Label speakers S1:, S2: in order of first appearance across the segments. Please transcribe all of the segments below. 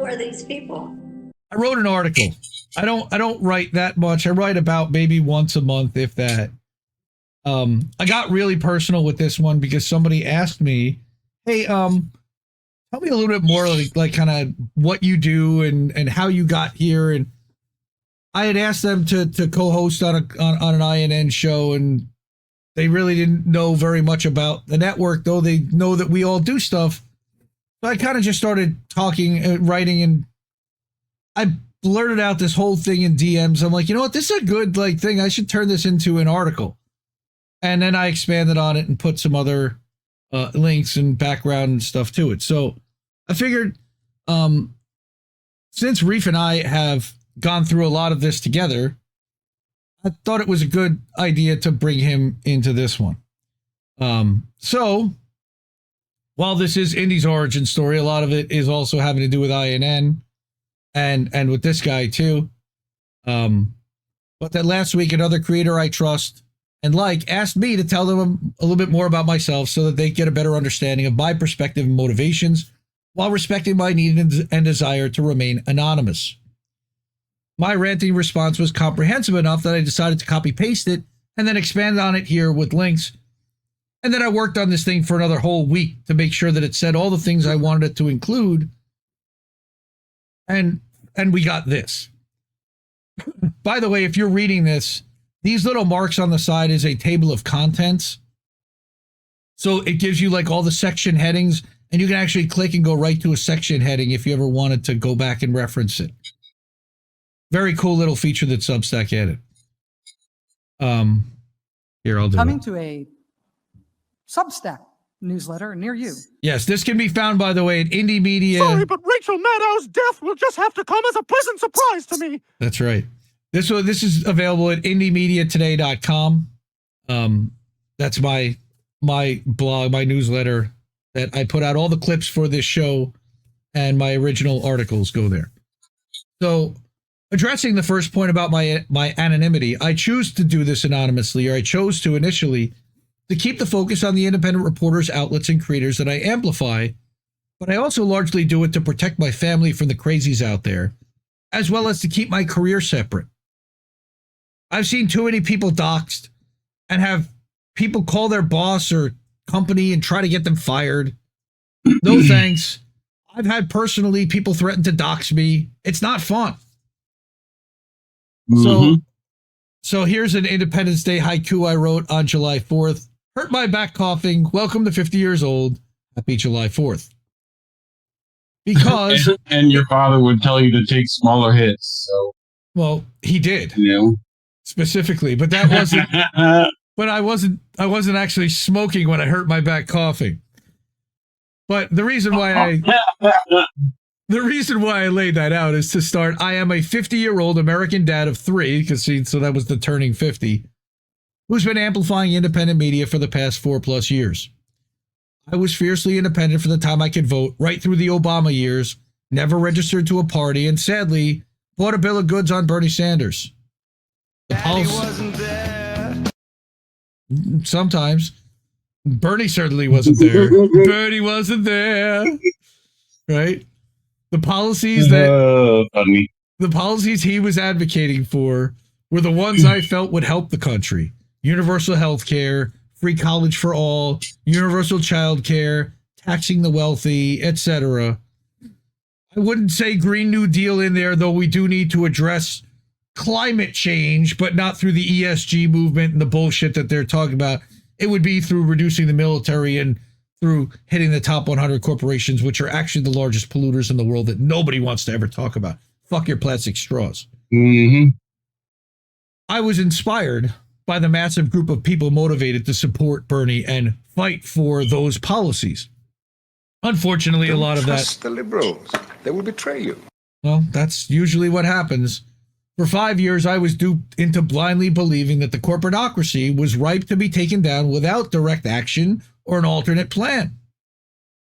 S1: are these people?
S2: I wrote an article. I don't write that much. I write about maybe once a month, if that. I got really personal with this one because somebody asked me, "Hey, tell me a little bit more, like kind of what you do and how you got here." And I had asked them to co-host on an INN show, and they really didn't know very much about the network, though they know that we all do stuff. So I kind of just started talking and writing, and I blurted out this whole thing in DMs. I'm like, you know what? This is a good thing. I should turn this into an article. And then I expanded on it and put some other links and background and stuff to it. So I figured since Reef and I have gone through a lot of this together, I thought it was a good idea to bring him into this one. So while this is Indy's origin story, a lot of it is also having to do with INN and with this guy too. But that last week, another creator I trust and asked me to tell them a little bit more about myself so that they get a better understanding of my perspective and motivations while respecting my need and desire to remain anonymous. My ranting response was comprehensive enough that I decided to copy paste it and then expand on it here with links. And then I worked on this thing for another whole week to make sure that it said all the things I wanted it to include. And we got this. By the way, if you're reading this, these little marks on the side is a table of contents. So it gives you all the section headings, and you can actually click and go right to a section heading if you ever wanted to go back and reference it. Very cool little feature that Substack added. Here, I'll do
S3: Coming
S2: it.
S3: to a Substack newsletter near you.
S2: Yes, this can be found, by the way, at Indie Media.
S4: Sorry, but Rachel Maddow's death will just have to come as a pleasant surprise to me.
S2: That's right. This is available at indiemediatoday.com. That's my blog, my newsletter that I put out all the clips for this show, and my original articles go there. So, addressing the first point about my anonymity, I choose to do this anonymously, or I chose to initially, to keep the focus on the independent reporters, outlets, and creators that I amplify, but I also largely do it to protect my family from the crazies out there, as well as to keep my career separate. I've seen too many people doxxed and have people call their boss or company and try to get them fired. No thanks. I've had personally people threaten to dox me. It's not fun. So here's an Independence Day haiku I wrote on July 4th. Hurt my back coughing. Welcome to 50 years old. Happy July 4th. Because
S5: and your father would tell you to take smaller hits. So
S2: well, he did. Specifically, but that wasn't but I wasn't actually smoking when I hurt my back coughing. But the reason why I laid that out is to start. I am a 50-year-old American dad of 3, so that was the turning 50, who's been amplifying independent media for the past 4+ years. I was fiercely independent from the time I could vote, right through the Obama years, never registered to a party, and sadly, bought a bill of goods on Bernie Sanders. Daddy wasn't there. Sometimes. Bernie certainly wasn't there. Bernie wasn't there. Right? The policies the policies he was advocating for were the ones I felt would help the country. Universal health care, free college for all, universal child care, taxing the wealthy, etc. I wouldn't say Green New Deal in there, though we do need to address climate change, but not through the ESG movement and the bullshit that they're talking about. It would be through reducing the military and through hitting the top 100 corporations, which are actually the largest polluters in the world that nobody wants to ever talk about. Fuck your plastic straws. I was inspired by the massive group of people motivated to support Bernie and fight for those policies. Unfortunately, a lot of that...
S6: the liberals. They will betray you.
S2: Well, that's usually what happens. For 5 years, I was duped into blindly believing that the corporatocracy was ripe to be taken down without direct action or an alternate plan.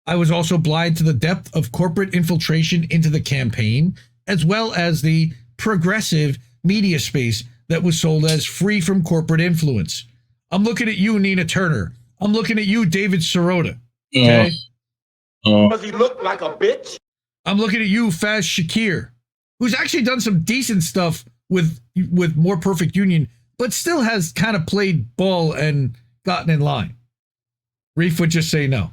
S2: I was also blind to the depth of corporate infiltration into the campaign, as well as the progressive media space that was sold as free from corporate influence. I'm looking at you, Nina Turner. I'm looking at you, David Sirota. Okay?
S6: Does he look like a bitch?
S2: I'm looking at you, Faz Shakir, who's actually done some decent stuff with More Perfect Union, but still has kind of played ball and gotten in line. Reef would just say no.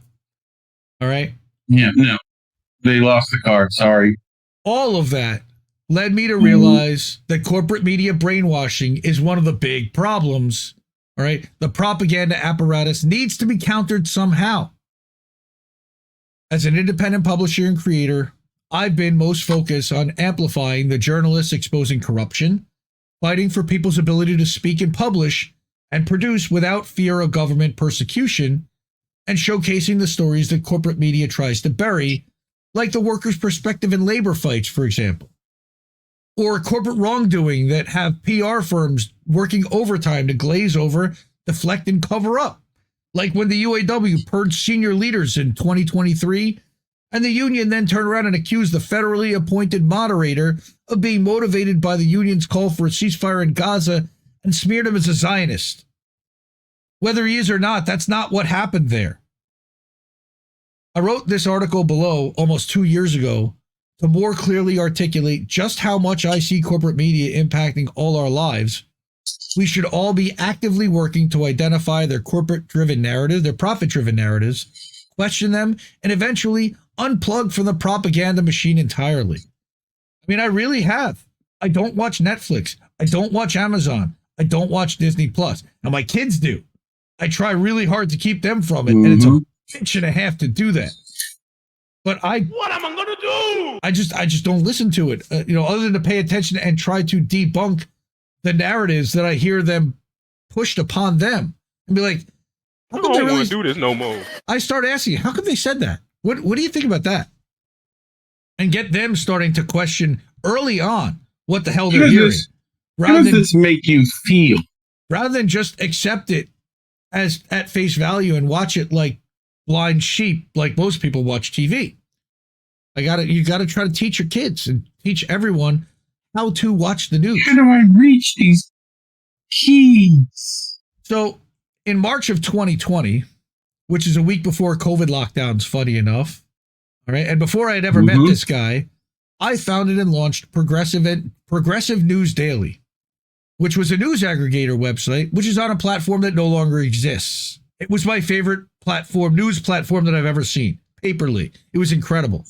S2: All right?
S5: Yeah, no. They lost the card. Sorry.
S2: All of that led me to realize that corporate media brainwashing is one of the big problems. All right? The propaganda apparatus needs to be countered somehow. As an independent publisher and creator, I've been most focused on amplifying the journalists exposing corruption, fighting for people's ability to speak and publish and produce without fear of government persecution, and showcasing the stories that corporate media tries to bury, like the workers' perspective in labor fights, for example, or corporate wrongdoing that have PR firms working overtime to glaze over, deflect, and cover up, like when the UAW purged senior leaders in 2023, and the union then turned around and accused the federally appointed moderator of being motivated by the union's call for a ceasefire in Gaza and smeared him as a Zionist. Whether he is or not, that's not what happened there. I wrote this article below almost 2 years ago to more clearly articulate just how much I see corporate media impacting all our lives. We should all be actively working to identify their corporate-driven narrative, their profit-driven narratives, question them, and eventually unplug from the propaganda machine entirely. I mean, I really have. I don't watch Netflix. I don't watch Amazon. I don't watch Disney Plus. Now, my kids do. I try really hard to keep them from it, and it's a pinch and a half to do that. But what am I gonna do? I just don't listen to it. Other than to pay attention and try to debunk the narratives that I hear them pushed upon them, and be like, how come they really
S4: do this no more?
S2: I start asking, how come they said that? What do you think about that? And get them starting to question early on what the hell they're hearing.
S5: How does this make you feel?
S2: Rather than just accept it as at face value and watch it like blind sheep, like most people watch TV. You gotta try to teach your kids and teach everyone how to watch the news.
S5: How do I reach these kids?
S2: So in March of 2020, which is a week before COVID lockdowns, funny enough, all right, and before I had ever met this guy, I founded and launched Progressive News Daily, which was a news aggregator website, which is on a platform that no longer exists. It was my favorite news platform that I've ever seen, Paperly. It was incredible.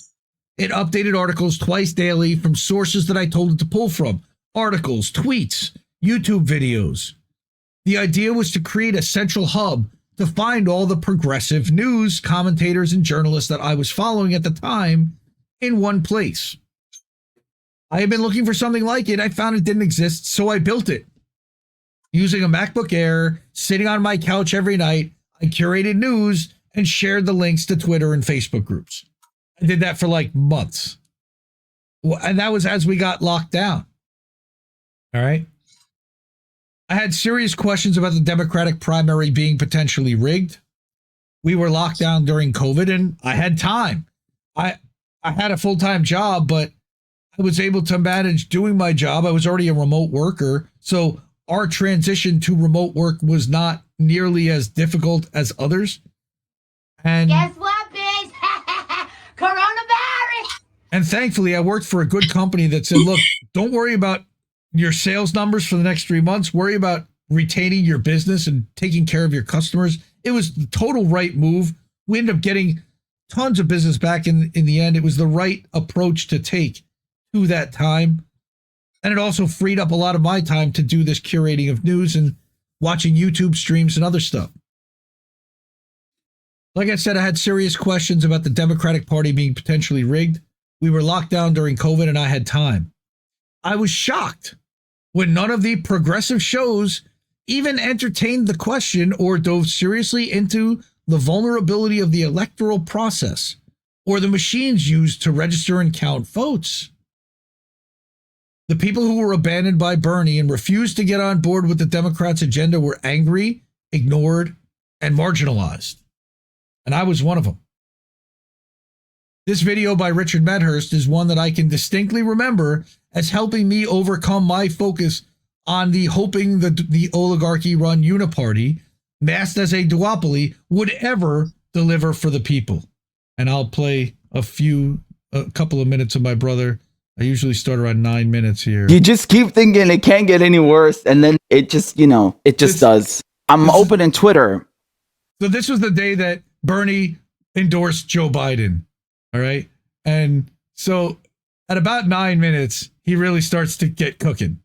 S2: It updated articles twice daily from sources that I told it to pull from, articles, tweets, YouTube videos. The idea was to create a central hub to find all the progressive news commentators and journalists that I was following at the time in one place. I had been looking for something like it. I found it didn't exist, so I built it. Using a MacBook Air, sitting on my couch every night, I curated news and shared the links to Twitter and Facebook groups. I did that for like months. And that was as we got locked down. All right. I had serious questions about the Democratic primary being potentially rigged. We were locked down during COVID and I had time. I had a full-time job, but I was able to manage doing my job. I was already a remote worker. So our transition to remote work was not nearly as difficult as others. And
S1: guess what, bitch? Coronavirus!
S2: And thankfully, I worked for a good company that said, look, don't worry about your sales numbers for the next 3 months. Worry about retaining your business and taking care of your customers. It was the total right move. We ended up getting tons of business back in the end. It was the right approach to take to that time. And it also freed up a lot of my time to do this curating of news and watching YouTube streams and other stuff. Like I said, I had serious questions about the Democratic Party being potentially rigged. We were locked down during COVID and I had time. I was shocked when none of the progressive shows even entertained the question or dove seriously into the vulnerability of the electoral process or the machines used to register and count votes. The people who were abandoned by Bernie and refused to get on board with the Democrats' agenda were angry, ignored, and marginalized. And I was one of them. This video by Richard Medhurst is one that I can distinctly remember as helping me overcome my focus on hoping the oligarchy-run uniparty, masked as a duopoly, would ever deliver for the people. And I'll play a few a couple of minutes of my brother. I usually start around 9 minutes here.
S1: You just keep thinking it can't get any worse, and then it just, it just does. I'm opening Twitter.
S2: So this was the day that Bernie endorsed Joe Biden. All right. And so at about 9 minutes, he really starts to get cooking.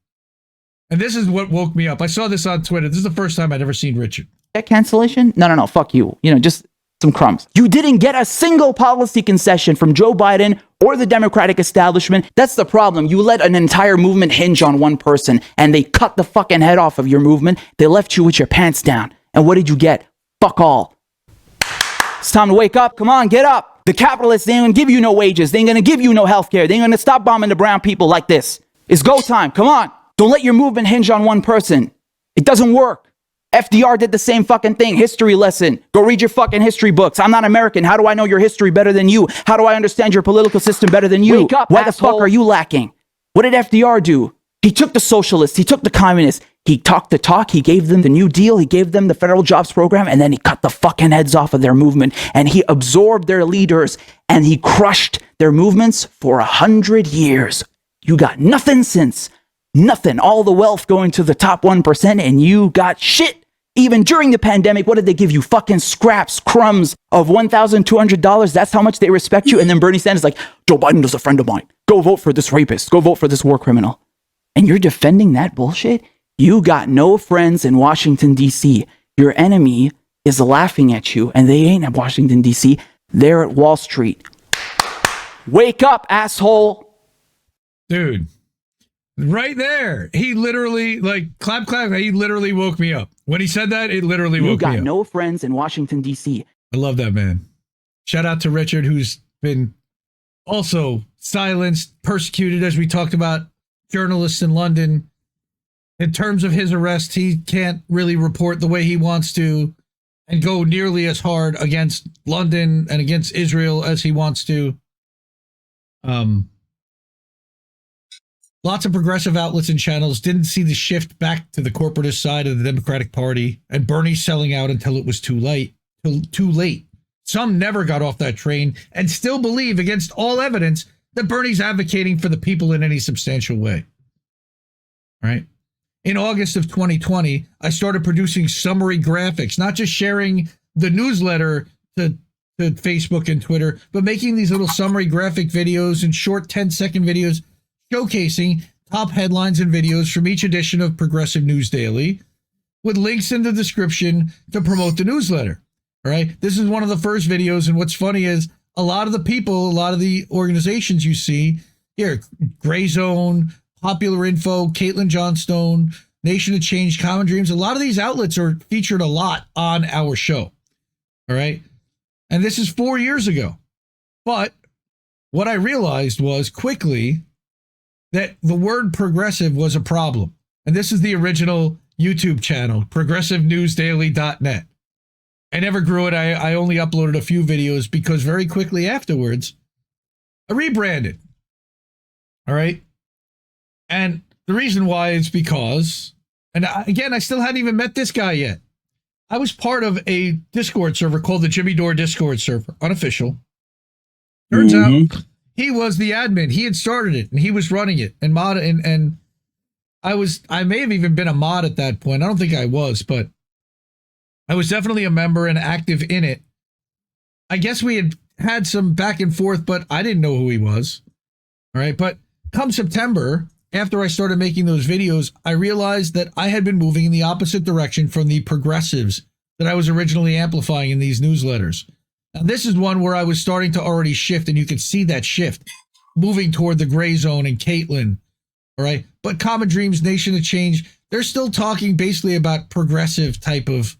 S2: And this is what woke me up. I saw this on Twitter. This is the first time I'd ever seen Richard.
S1: Debt cancellation? No, fuck you. Just some crumbs. You didn't get a single policy concession from Joe Biden or the Democratic establishment. That's the problem. You let an entire movement hinge on one person, and they cut the fucking head off of your movement. They left you with your pants down. And what did you get? Fuck all. It's time to wake up. Come on, get up. The capitalists, they ain't gonna give you no wages. They ain't gonna give you no health care. They ain't gonna stop bombing the brown people like this. It's go time. Come on. Don't let your movement hinge on one person. It doesn't work. FDR did the same fucking thing. History lesson. Go read your fucking history books. I'm not American. How do I know your history better than you? How do I understand your political system better than you?
S3: Wake up,
S1: Why the
S3: asshole.
S1: fuck are you lacking? What did FDR do? He took the socialists. He took the communists. He talked the talk. He gave them the New Deal. He gave them the federal jobs program. And then he cut the fucking heads off of their movement. And he absorbed their leaders. And he crushed their movements for 100 years. You got nothing since. Nothing. All the wealth going to the top 1%. And you got shit. Even during the pandemic, what did they give you? Fucking scraps, crumbs of $1,200. That's how much they respect you. And then Bernie Sanders is like, Joe Biden is a friend of mine. Go vote for this rapist. Go vote for this war criminal. And you're defending that bullshit? You got no friends in Washington, D.C. Your enemy is laughing at you, and they ain't at Washington, D.C. They're at Wall Street. Wake up, asshole.
S2: Dude, right there. He literally, clap. He literally woke me up. When he said that, it literally woke me up.
S1: You got no friends in Washington, D.C.
S2: I love that man. Shout out to Richard, who's been also silenced, persecuted, as we talked about, journalists in London. In terms of his arrest, he can't really report the way he wants to and go nearly as hard against London and against Israel as he wants to. Lots of progressive outlets and channels didn't see the shift back to the corporatist side of the Democratic Party and Bernie selling out until it was too late. Some never got off that train and still believe, against all evidence, that Bernie's advocating for the people in any substantial way. Right? In August of 2020, I started producing summary graphics, not just sharing the newsletter to Facebook and Twitter, but making these little summary graphic videos and short 10-second videos showcasing top headlines and videos from each edition of Progressive News Daily with links in the description to promote the newsletter. All right. This is one of the first videos. And what's funny is a lot of the people, a lot of the organizations you see here, Gray Zone, Popular Info, Caitlin Johnstone, Nation of Change, Common Dreams, a lot of these outlets are featured a lot on our show. All right. And this is 4 years ago. But what I realized was quickly that the word progressive was a problem. And this is the original YouTube channel, progressivenewsdaily.net. I never grew it. I only uploaded a few videos because very quickly afterwards, I rebranded. All right. And the reason why is because, and again, I still hadn't even met this guy yet. I was part of a Discord server called the Jimmy Dore Discord server, unofficial. Turns out he was the admin. He had started it and he was running it and and I may have even been a mod at that point. I don't think I was, but I was definitely a member and active in it. I guess we had some back and forth, but I didn't know who he was. All right. But come September, after I started making those videos, I realized that I had been moving in the opposite direction from the progressives that I was originally amplifying in these newsletters. Now, this is one where I was starting to already shift, and you can see that shift moving toward the Gray Zone and Caitlin. All right. But Common Dreams, Nation of Change, they're still talking basically about progressive type of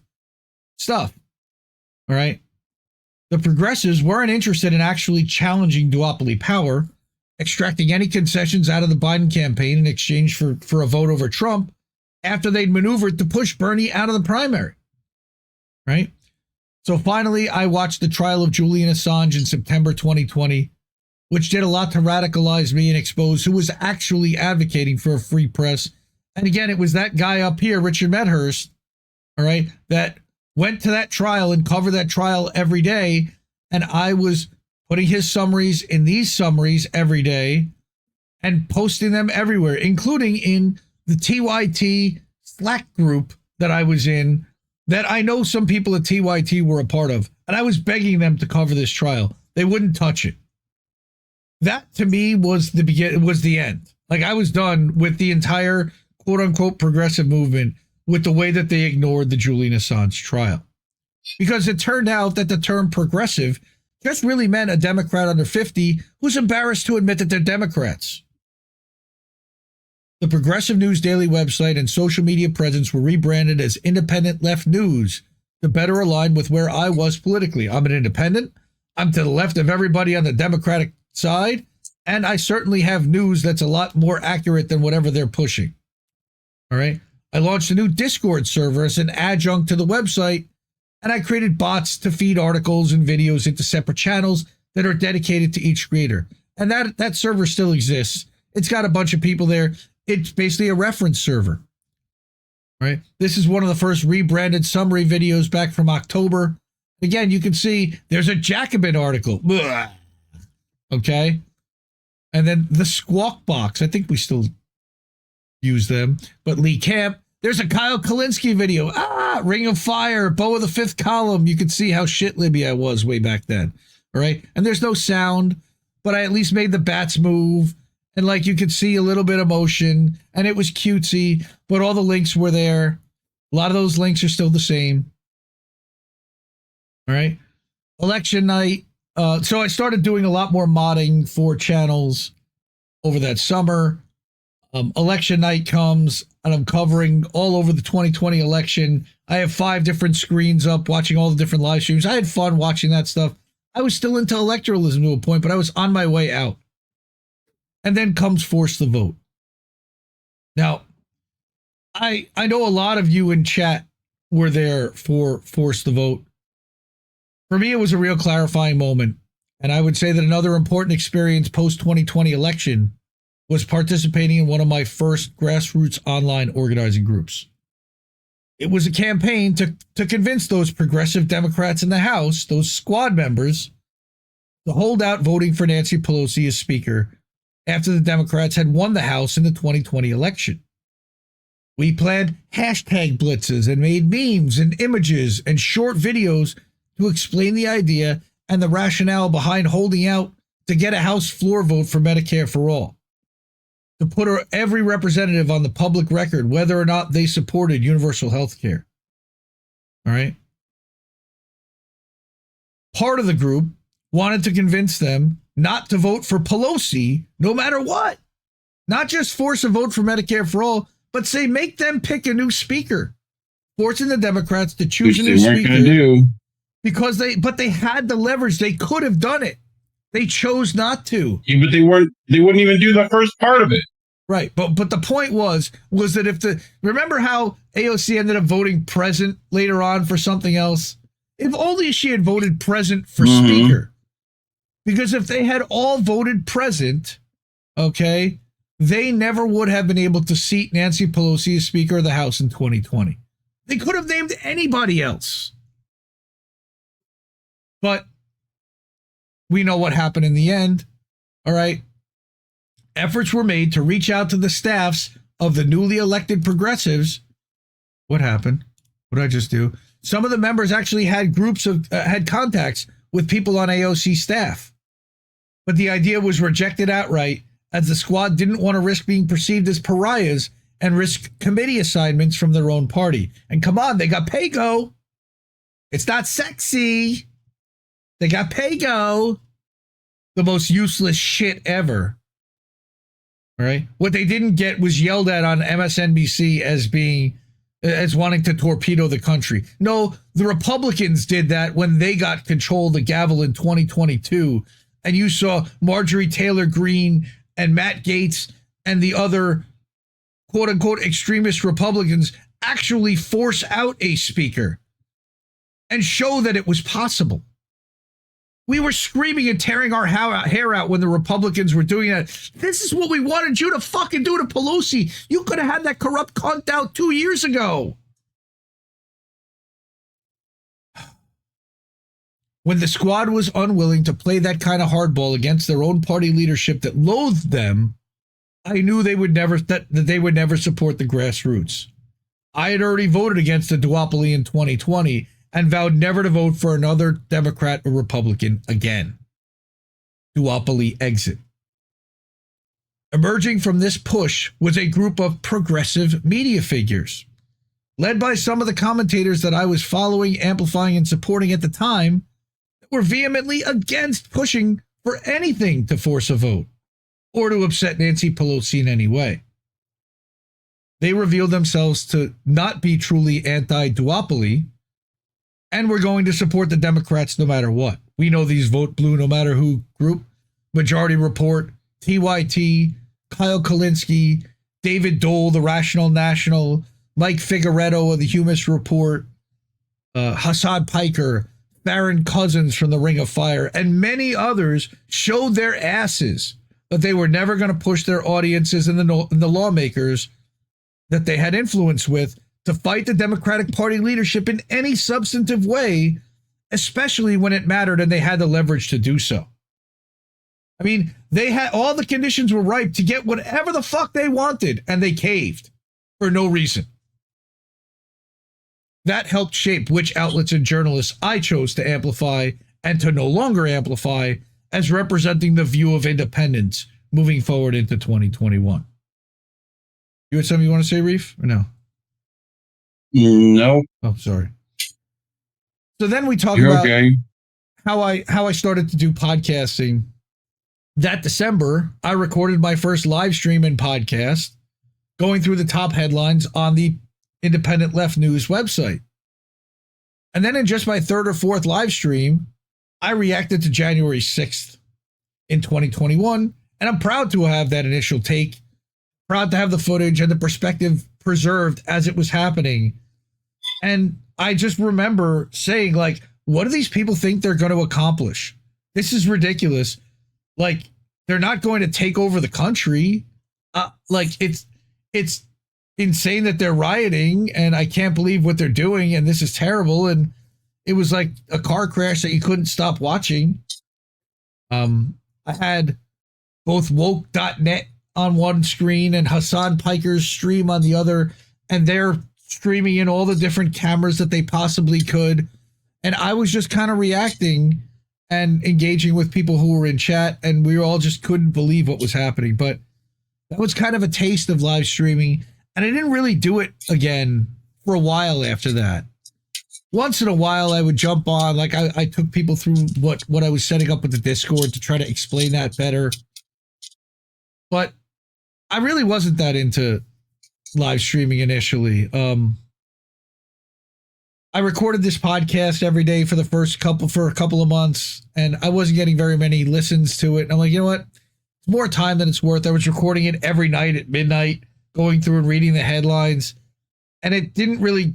S2: stuff. All right. The progressives weren't interested in actually challenging duopoly power, extracting any concessions out of the Biden campaign in exchange for a vote over Trump after they'd maneuvered to push Bernie out of the primary. Right. So finally, I watched the trial of Julian Assange in September 2020, which did a lot to radicalize me and expose who was actually advocating for a free press. And again, it was that guy up here, Richard Medhurst, all right, that went to that trial and covered that trial every day. And I was putting his summaries in these summaries every day and posting them everywhere, including in the TYT Slack group that I was in, that I know some people at TYT were a part of. And I was begging them to cover this trial. They wouldn't touch it. That to me was the end. Like, I was done with the entire quote unquote progressive movement with the way that they ignored the Julian Assange trial. Because it turned out that the term progressive just really meant a Democrat under 50 who's embarrassed to admit that they're Democrats. The Progressive News Daily website and social media presence were rebranded as Independent Left News to better align with where I was politically. I'm an independent. I'm to the left of everybody on the Democratic side, and I certainly have news that's a lot more accurate than whatever they're pushing. All right. I launched a new Discord server as an adjunct to the website, and I created bots to feed articles and videos into separate channels that are dedicated to each creator. And that server still exists. It's got a bunch of people there. It's basically a reference server. All right. This is one of the first rebranded summary videos back from October. Again, you can see there's a Jacobin article. Blah. Okay. And then the Squawk Box. I think we still use them. But Lee Camp. There's a Kyle Kalinske video. Ring of Fire, Beau of the Fifth Column. You can see how shit Libby I was way back then. All right. And there's no sound, but I at least made the bats move. And like you could see a little bit of motion, and it was cutesy, but all the links were there. A lot of those links are still the same. All right. Election night. So I started doing a lot more modding for channels over that summer. Election night comes, and I'm covering all over the 2020 election. I have 5 different screens up watching all the different live streams. I had fun watching that stuff. I was still into electoralism to a point, but I was on my way out. And then comes Force the Vote. Now, I know a lot of you in chat were there for Force the Vote. For me, it was a real clarifying moment. And I would say that another important experience post-2020 election was participating in one of my first grassroots online organizing groups. It was a campaign to convince those progressive Democrats in the House, those squad members, to hold out voting for Nancy Pelosi as Speaker after the Democrats had won the House in the 2020 election. We planned hashtag blitzes and made memes and images and short videos to explain the idea and the rationale behind holding out to get a House floor vote for Medicare for all. To put every representative on the public record whether or not they supported universal health care. All right. Part of the group wanted to convince them not to vote for Pelosi no matter what. Not just force a vote for Medicare for all, but say make them pick a new speaker. Forcing the Democrats to choose a new speaker. Because they had the leverage. They could have done it. They chose not to.
S5: Yeah, but they wouldn't even do the first part of it.
S2: Right. But the point was that remember how AOC ended up voting present later on for something else? If only she had voted present for speaker. Because if they had all voted present, okay, they never would have been able to seat Nancy Pelosi as Speaker of the House in 2020. They could have named anybody else. But we know what happened in the end. All right. Efforts were made to reach out to the staffs of the newly elected progressives. What happened? What did I just do? Some of the members actually had had contacts with people on AOC staff. But the idea was rejected outright as the squad didn't want to risk being perceived as pariahs and risk committee assignments from their own party. And come on, they got pay-go. It's not sexy. They got pay-go. The most useless shit ever. All right. What they didn't get was yelled at on MSNBC as wanting to torpedo the country. No, the Republicans did that when they got control of the gavel in 2022. And you saw Marjorie Taylor Greene and Matt Gaetz and the other quote unquote extremist Republicans actually force out a speaker and show that it was possible. We were screaming and tearing our hair out when the Republicans were doing that. This is what we wanted you to fucking do to Pelosi. You could have had that corrupt cunt out 2 years ago. When the squad was unwilling to play that kind of hardball against their own party leadership that loathed them, I knew they would never that they would never support the grassroots. I had already voted against the duopoly in 2020 and vowed never to vote for another Democrat or Republican again. Duopoly exit. Emerging from this push was a group of progressive media figures, led by some of the commentators that I was following, amplifying, and supporting at the time, that were vehemently against pushing for anything to force a vote or to upset Nancy Pelosi in any way. They revealed themselves to not be truly anti-duopoly and were going to support the Democrats no matter what. We know these vote blue no matter who group: Majority Report, TYT, Kyle Kalinske, David Dole, the Rational National, Mike Figueredo of the Humus Report, Hassad Piker, Farron Cousins from the Ring of Fire, and many others showed their asses that they were never going to push their audiences and the lawmakers that they had influence with to fight the Democratic Party leadership in any substantive way, especially when it mattered and they had the leverage to do so. I mean, they had all the conditions were ripe to get whatever the fuck they wanted, and they caved for no reason. That helped shape which outlets and journalists I chose to amplify and to no longer amplify as representing the view of independence moving forward into 2021. You had something you want to say, Reef, or no?
S5: No,
S2: Oh, sorry. So then we talk
S5: you're
S2: about
S5: okay.
S2: how I started to do podcasting. That December, I recorded my first live stream and podcast, going through the top headlines on the Independent Left News website. And then in just my third or fourth live stream, I reacted to January 6th in 2021. And I'm proud to have that initial take, proud to have the footage and the perspective preserved as it was happening. And I just remember saying, like, what do these people think they're going to accomplish? This is ridiculous. Like, they're not going to take over the country. Like, it's insane that they're rioting, and I can't believe what they're doing, and this is terrible. And it was like a car crash that you couldn't stop watching. I had both woke.net on one screen and Hassan Piker's stream on the other, and they're streaming in all the different cameras that they possibly could. And I was just kind of reacting and engaging with people who were in chat, and we all just couldn't believe what was happening. But that was kind of a taste of live streaming, and I didn't really do it again for a while after that. Once in a while, I would jump on, like I took people through what I was setting up with the Discord to try to explain that better. But I really wasn't that into live streaming initially. I recorded this podcast every day for a couple of months, and I wasn't getting very many listens to it. And I'm like, you know what? It's more time than it's worth. I was recording it every night at midnight, going through and reading the headlines, and it didn't really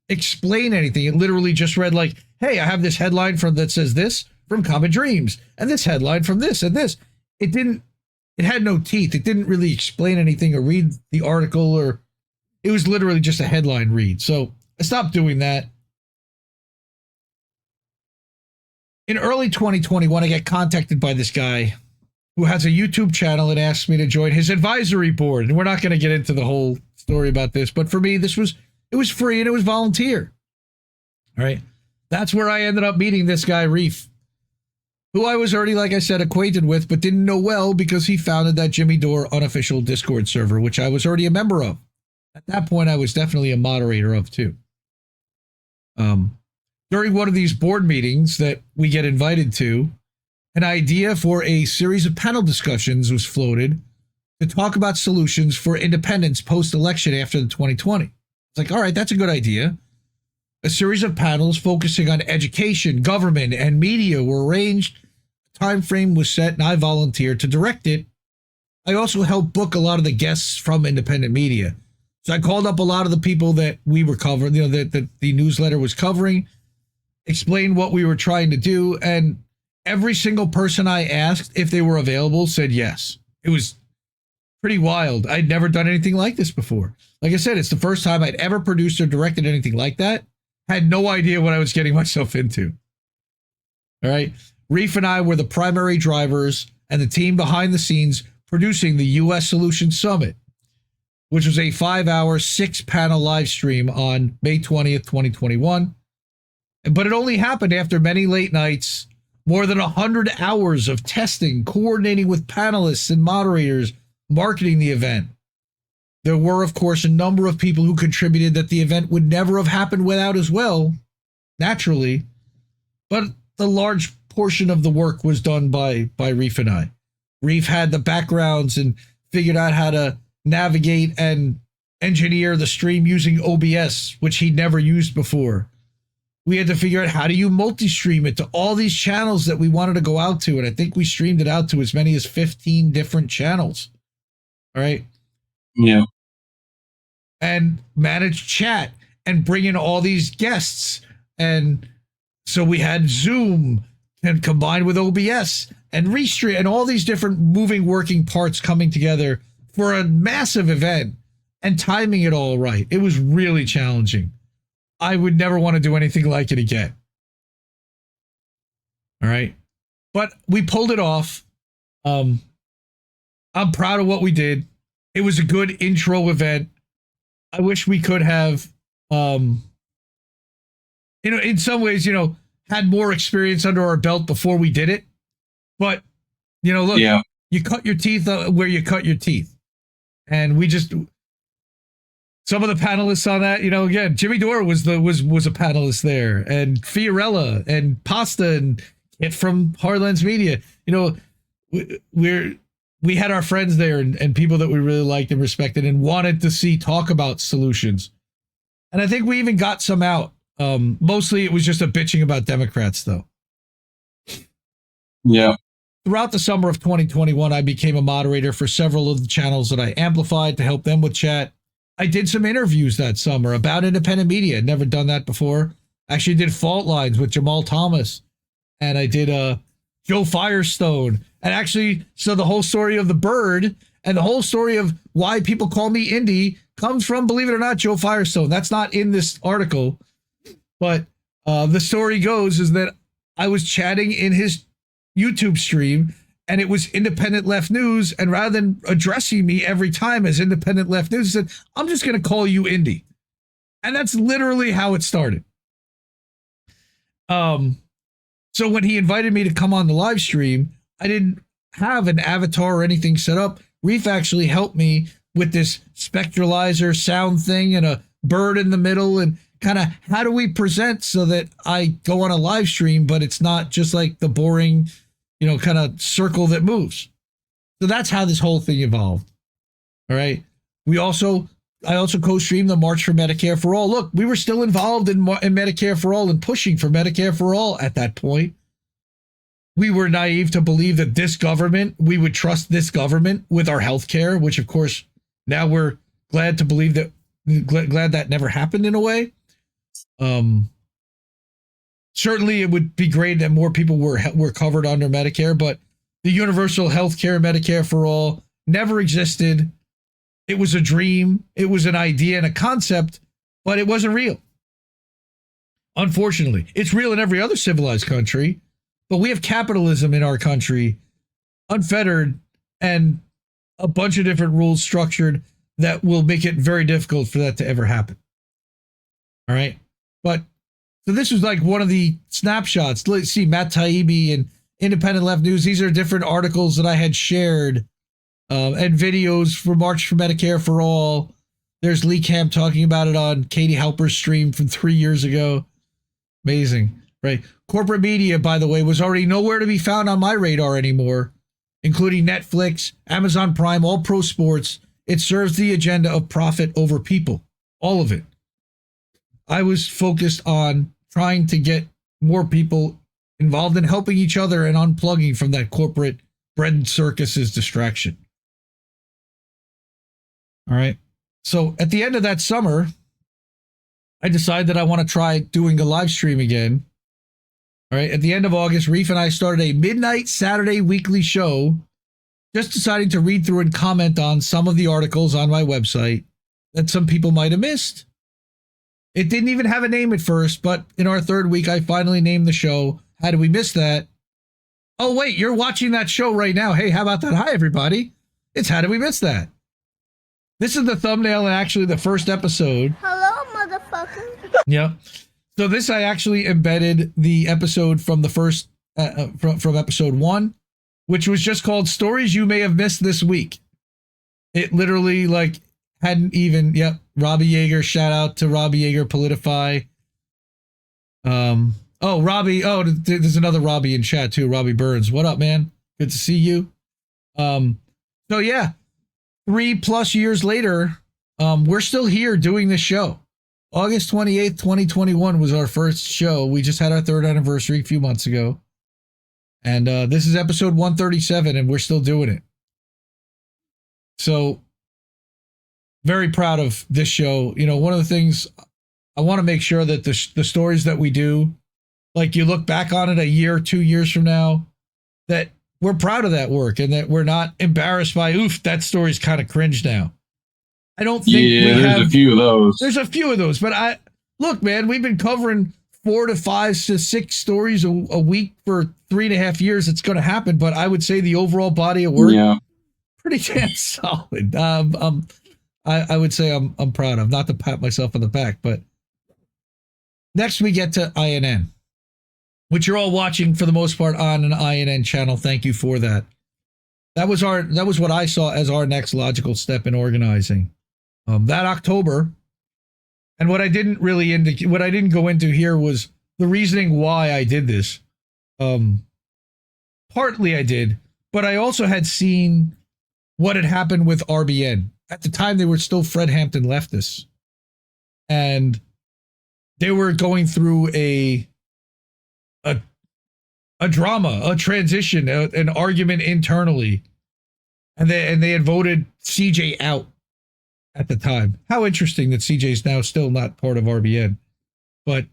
S2: explain anything. It literally just read like, hey, I have this headline that says this from Common Dreams, and this headline from this and this. It had no teeth. It didn't really explain anything or read the article, or it was literally just a headline read. So I stopped doing that. In early 2021, I get contacted by this guy who has a YouTube channel and asked me to join his advisory board. And we're not going to get into the whole story about this, but for me, it was free and it was volunteer. All right. That's where I ended up meeting this guy, Reef, who I was already, like I said, acquainted with, but didn't know well because he founded that Jimmy Dore unofficial Discord server, which I was already a member of. At that point, I was definitely a moderator of too. During one of these board meetings that we get invited to, an idea for a series of panel discussions was floated to talk about solutions for independence post-election after the 2020. It's like, all right, that's a good idea. A series of panels focusing on education, government, and media were arranged. A time frame was set, and I volunteered to direct it. I also helped book a lot of the guests from independent media. So I called up a lot of the people that we were covering, that the newsletter was covering, explained what we were trying to do, and every single person I asked if they were available said yes. It was pretty wild. I'd never done anything like this before. Like I said, it's the first time I'd ever produced or directed anything like that. Had no idea what I was getting myself into. All right. Reef and I were the primary drivers and the team behind the scenes producing the U.S. Solution Summit, which was a 5-hour, 6-panel live stream on May 20th, 2021. But it only happened after many late nights, more than 100 hours of testing, coordinating with panelists and moderators, marketing the event. There were, of course, a number of people who contributed that the event would never have happened without as well, naturally. But the large portion of the work was done by Reef and I. Reef had the backgrounds and figured out how to navigate and engineer the stream using OBS, which he'd never used before. We had to figure out how do you multi-stream it to all these channels that we wanted to go out to. And I think we streamed it out to as many as 15 different channels. All right.
S5: Yeah.
S2: And manage chat and bring in all these guests. And so we had Zoom and combined with OBS and Restream and all these different moving working parts coming together for a massive event and timing it all right. It was really challenging. I would never want to do anything like it again. All right. But we pulled it off. I'm proud of what we did. It was a good intro event. I wish we could have, in some ways, had more experience under our belt before we did it. But, look,
S5: Yeah.
S2: you cut your teeth where you cut your teeth. And we just, some of the panelists on that, again, Jimmy Dore was a panelist there, and Fiorella and Pasta and Kit from Hardlands Media. We had our friends there and people that we really liked and respected and wanted to see talk about solutions. And I think we even got some out. Mostly it was just a bitching about Democrats, though.
S5: Yeah.
S2: Throughout the summer of 2021, I became a moderator for several of the channels that I amplified to help them with chat. I did some interviews that summer about independent media. I'd never done that before. Actually did Fault Lines with Jamal Thomas. And I did Joe Firestone. And actually, so the whole story of the bird and the whole story of why people call me Indy comes from, believe it or not, Joe Firestone. That's not in this article. But the story goes is that I was chatting in his YouTube stream, and it was Independent Left News. And rather than addressing me every time as Independent Left News, he said, I'm just going to call you Indy. And that's literally how it started. So when he invited me to come on the live stream, I didn't have an avatar or anything set up. Reef actually helped me with this spectralizer sound thing and a bird in the middle and kind of how do we present so that I go on a live stream, but it's not just like the boring, kind of circle that moves. So that's how this whole thing evolved. All right. I also co-streamed the March for Medicare for All. Look, we were still involved in Medicare for All and pushing for Medicare for All at that point. We were naive to believe that we would trust this government with our health care, which of course now we're glad to believe that, glad that never happened in a way. Certainly it would be great that more people were covered under Medicare, but the universal health care, Medicare for All, never existed. It was a dream. It was an idea and a concept, but it wasn't real. Unfortunately, it's real in every other civilized country, but we have capitalism in our country, unfettered, and a bunch of different rules structured that will make it very difficult for that to ever happen. All right. But so this was like one of the snapshots. Let's see, Matt Taibbi and Independent Left News. These are different articles that I had shared and videos for March for Medicare for All. There's Lee Camp talking about it on Katie Halper's stream from 3 years ago. Amazing, right? Corporate media, by the way, was already nowhere to be found on my radar anymore, including Netflix, Amazon Prime, all pro sports. It serves the agenda of profit over people, all of it. I was focused on trying to get more people involved in helping each other and unplugging from that corporate bread circus's distraction. All right. So at the end of that summer, I decided that I want to try doing a live stream again. All right. At the end of August, Reef and I started a midnight Saturday weekly show, just deciding to read through and comment on some of the articles on my website that some people might have missed. It didn't even have a name at first, but in our third week, I finally named the show How Did We Miss That? Oh, wait, you're watching that show right now. Hey, how about that? Hi, everybody. It's How Did We Miss That? This is the thumbnail and actually the first episode.
S7: Hello, motherfucker.
S2: Yeah. So this, I actually embedded the episode from the first, from episode 1, which was just called Stories You May Have Missed This Week. It literally, like, hadn't even, yep, Robbie Yeager, shout out to Robbie Yeager, Politify. Oh, Robbie, oh, there's another Robbie in chat too, Robbie Burns. What up, man? Good to see you. So yeah, 3+ years later, we're still here doing this show. August 28th, 2021 was our first show. We just had our 3rd anniversary a few months ago. And this is episode 137, and we're still doing it. So, very proud of this show. You know, one of the things I want to make sure that the stories that we do, like you look back on it a year, 2 years from now, that we're proud of that work and that we're not embarrassed by, oof, that story's kind of cringe now. I don't think
S5: there's a few of those.
S2: There's a few of those, but look, man, we've been covering 4 to 5 to 6 stories a week for 3.5 years. It's going to happen, but I would say the overall body of work, pretty damn solid. I would say I'm proud of, not to pat myself on the back, but next we get to INN, which you're all watching for the most part on an INN channel. Thank you for that. That was what I saw as our next logical step in organizing. That October, and what I didn't really what I didn't go into here was the reasoning why I did this. Partly I did, but I also had seen what had happened with RBN. At the time, they were still Fred Hampton leftists, and they were going through a drama, a transition, an argument internally, and they had voted CJ out at the time. How interesting that CJ is now still not part of RBN, but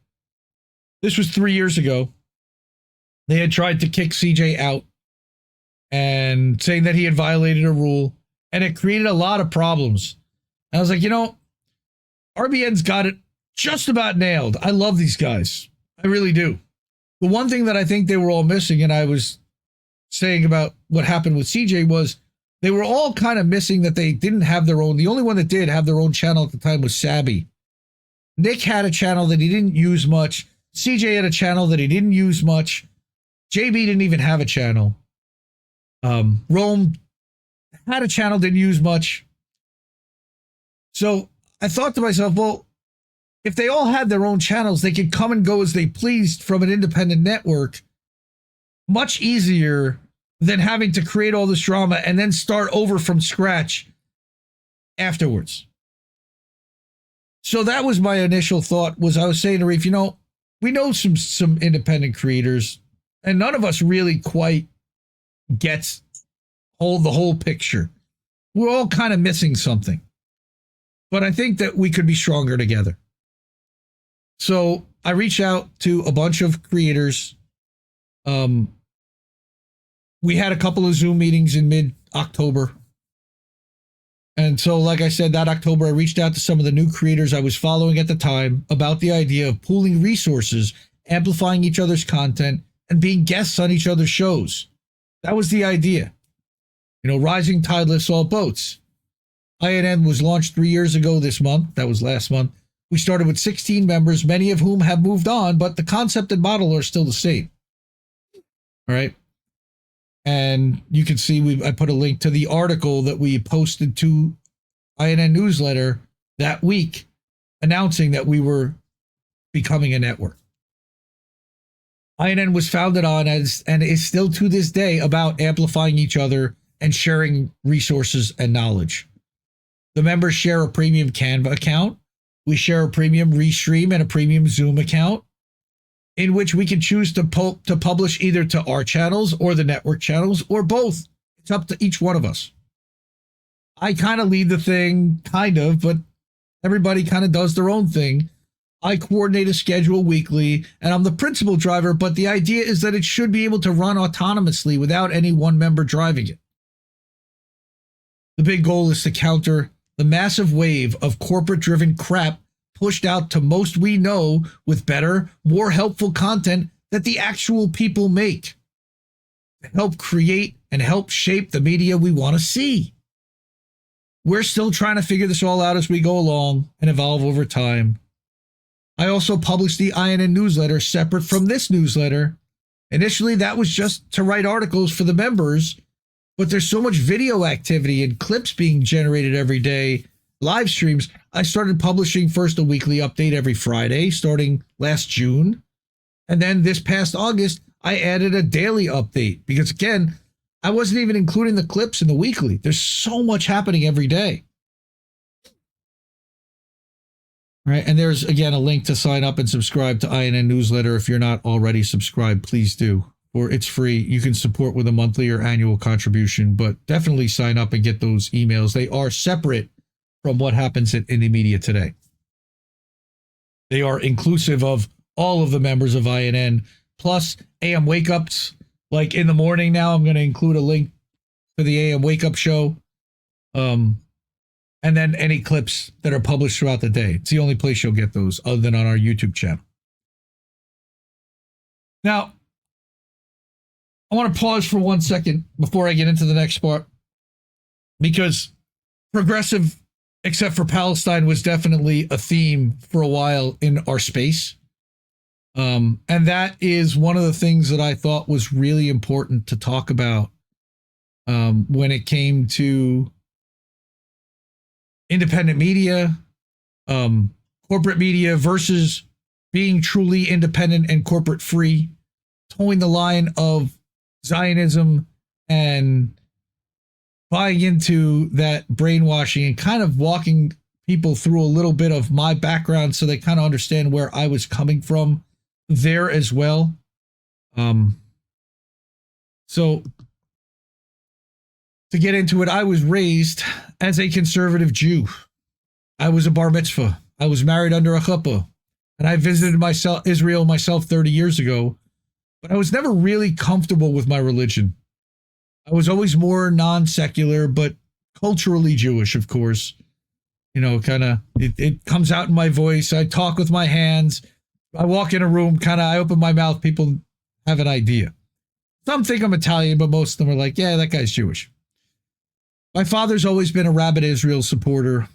S2: this was 3 years ago. They had tried to kick CJ out and saying that he had violated a rule, and it created a lot of problems. And I was like, you know, RBN's got it just about nailed. I love these guys. I really do. The one thing that I think they were all missing, and I was saying about what happened with CJ, was they were all kind of missing that they didn't have their own. The only one that did have their own channel at the time was Sabby. Nick had a channel that he didn't use much. CJ had a channel that he didn't use much. JB didn't even have a channel. Rome had a channel, didn't use much. So I thought to myself, well, if they all had their own channels, they could come and go as they pleased from an independent network much easier than having to create all this drama and then start over from scratch afterwards. So that was my initial thought. Was I was saying to Reef, you know, we know some independent creators, and none of us really quite gets the whole picture. We're all kind of missing something. But I think that we could be stronger together. So I reached out to a bunch of creators. We had a couple of Zoom meetings in mid-October. And so, like I said, that October, I reached out to some of the new creators I was following at the time about the idea of pooling resources, amplifying each other's content, and being guests on each other's shows. That was the idea. You know, rising tide lifts all boats. INN was launched 3 years ago this month. That was last month. We started with 16 members, many of whom have moved on, but the concept and model are still the same. All right. And you can see I put a link to the article that we posted to INN newsletter that week announcing that we were becoming a network. INN was founded on and is still to this day about amplifying each other and sharing resources and knowledge. The members share a premium Canva account. We share a premium Restream and a premium Zoom account in which we can choose to publish either to our channels or the network channels or both. It's up to each one of us. I kind of lead the thing, but everybody kind of does their own thing. I coordinate a schedule weekly, and I'm the principal driver, but the idea is that it should be able to run autonomously without any one member driving it. The big goal is to counter the massive wave of corporate-driven crap pushed out to most we know with better, more helpful content that the actual people make to help create and help shape the media we want to see. We're still trying to figure this all out as we go along and evolve over time. I also published the INN newsletter separate from this newsletter. Initially, that was just to write articles for the members, but there's so much video activity and clips being generated every day, live streams. I started publishing first a weekly update every Friday, starting last June. And then this past August, I added a daily update because, again, I wasn't even including the clips in the weekly. There's so much happening every day. Right. And there's, again, a link to sign up and subscribe to INN newsletter. If you're not already subscribed, please do. Or it's free. You can support with a monthly or annual contribution, but definitely sign up and get those emails. They are separate from what happens at Indie Media Today. They are inclusive of all of the members of INN, plus AM Wake Ups. Like in the morning now, I'm going to include a link to the AM Wake Up show. And then any clips that are published throughout the day. It's the only place you'll get those other than on our YouTube channel. Now, I want to pause for 1 second before I get into the next part, because progressive, except for Palestine, was definitely a theme for a while in our space. And that is one of the things that I thought was really important to talk about when it came to independent media, corporate media versus being truly independent and corporate free, towing the line of Zionism and buying into that brainwashing and kind of walking people through a little bit of my background so they kind of understand where I was coming from there as well. So to get into it, I was raised as a conservative Jew. I was a bar mitzvah. I was married under a chuppah, and I visited Israel myself 30 years ago, but I was never really comfortable with my religion. I was always more non-secular, but culturally Jewish, of course. You know, kind of, it comes out in my voice. I talk with my hands. I walk in a room, I open my mouth, people have an idea. Some think I'm Italian, but most of them are like, yeah, that guy's Jewish. My father's always been a rabid Israel supporter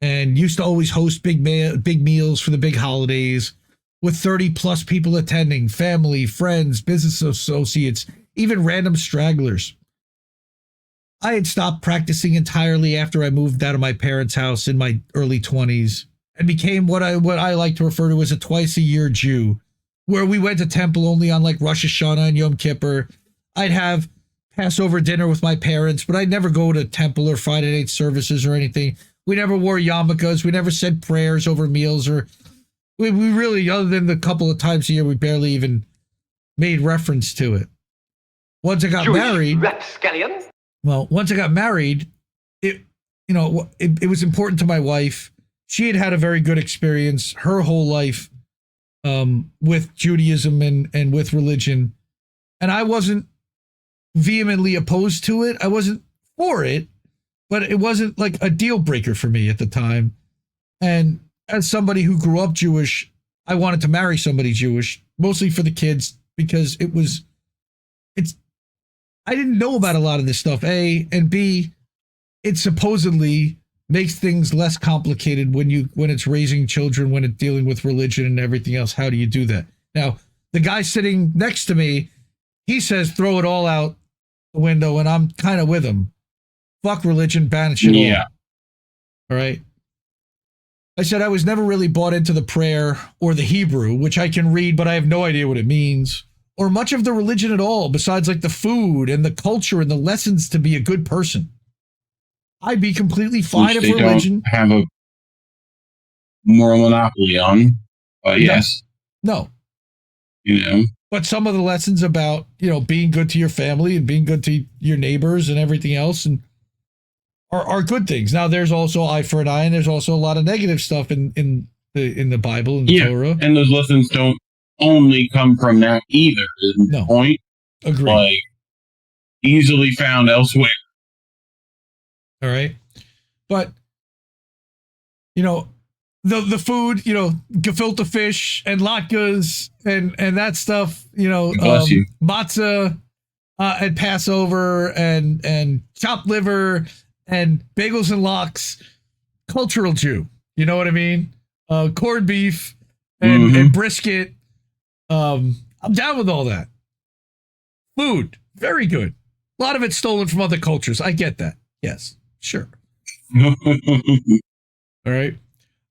S2: and used to always host big meals for the big holidays with 30 plus people attending, family, friends, business associates, even random stragglers. I had stopped practicing entirely after I moved out of my parents' house in my early 20s and became what I like to refer to as a twice-a-year Jew, where we went to temple only on like Rosh Hashanah and Yom Kippur. I'd have Passover dinner with my parents, but I'd never go to temple or Friday night services or anything. We never wore yarmulkes. We never said prayers over meals, or we really, other than the couple of times a year, we barely even made reference to it. Once I got married, once I got married, it was important to my wife. She had had a very good experience her whole life with Judaism and with religion. And I wasn't vehemently opposed to it. I wasn't for it, but it wasn't like a deal breaker for me at the time. And as somebody who grew up Jewish, I wanted to marry somebody Jewish, mostly for the kids, because I didn't know about a lot of this stuff, A, and B, it supposedly makes things less complicated when it's raising children, when it's dealing with religion and everything else. How do you do that? Now, the guy sitting next to me, he says, throw it all out the window, and I'm kind of with him. Fuck religion, banish it all. All right. I said I was never really bought into the prayer or the Hebrew, which I can read, but I have no idea what it means, or much of the religion at all, besides like the food and the culture and the lessons to be a good person. I'd be completely fine if religion
S5: don't have a moral monopoly on, but yes.
S2: No.
S5: You know.
S2: But some of the lessons about, being good to your family and being good to your neighbors and everything else and are good things. Now, there's also eye for an eye, and there's also a lot of negative stuff in the Bible and the Torah.
S5: And those lessons don't only come from that either.
S2: No.
S5: Point.
S2: Agreed.
S5: Like, easily found elsewhere.
S2: All right. But, the food, you know, gefilte fish and latkes and that stuff, you know,
S5: Bless you.
S2: matzah at Passover and chopped liver and bagels and lox. Cultural Jew, you know what I mean? Corned beef and brisket. I'm down with all that. Food, very good. A lot of it stolen from other cultures. I get that. Yes, sure. All right.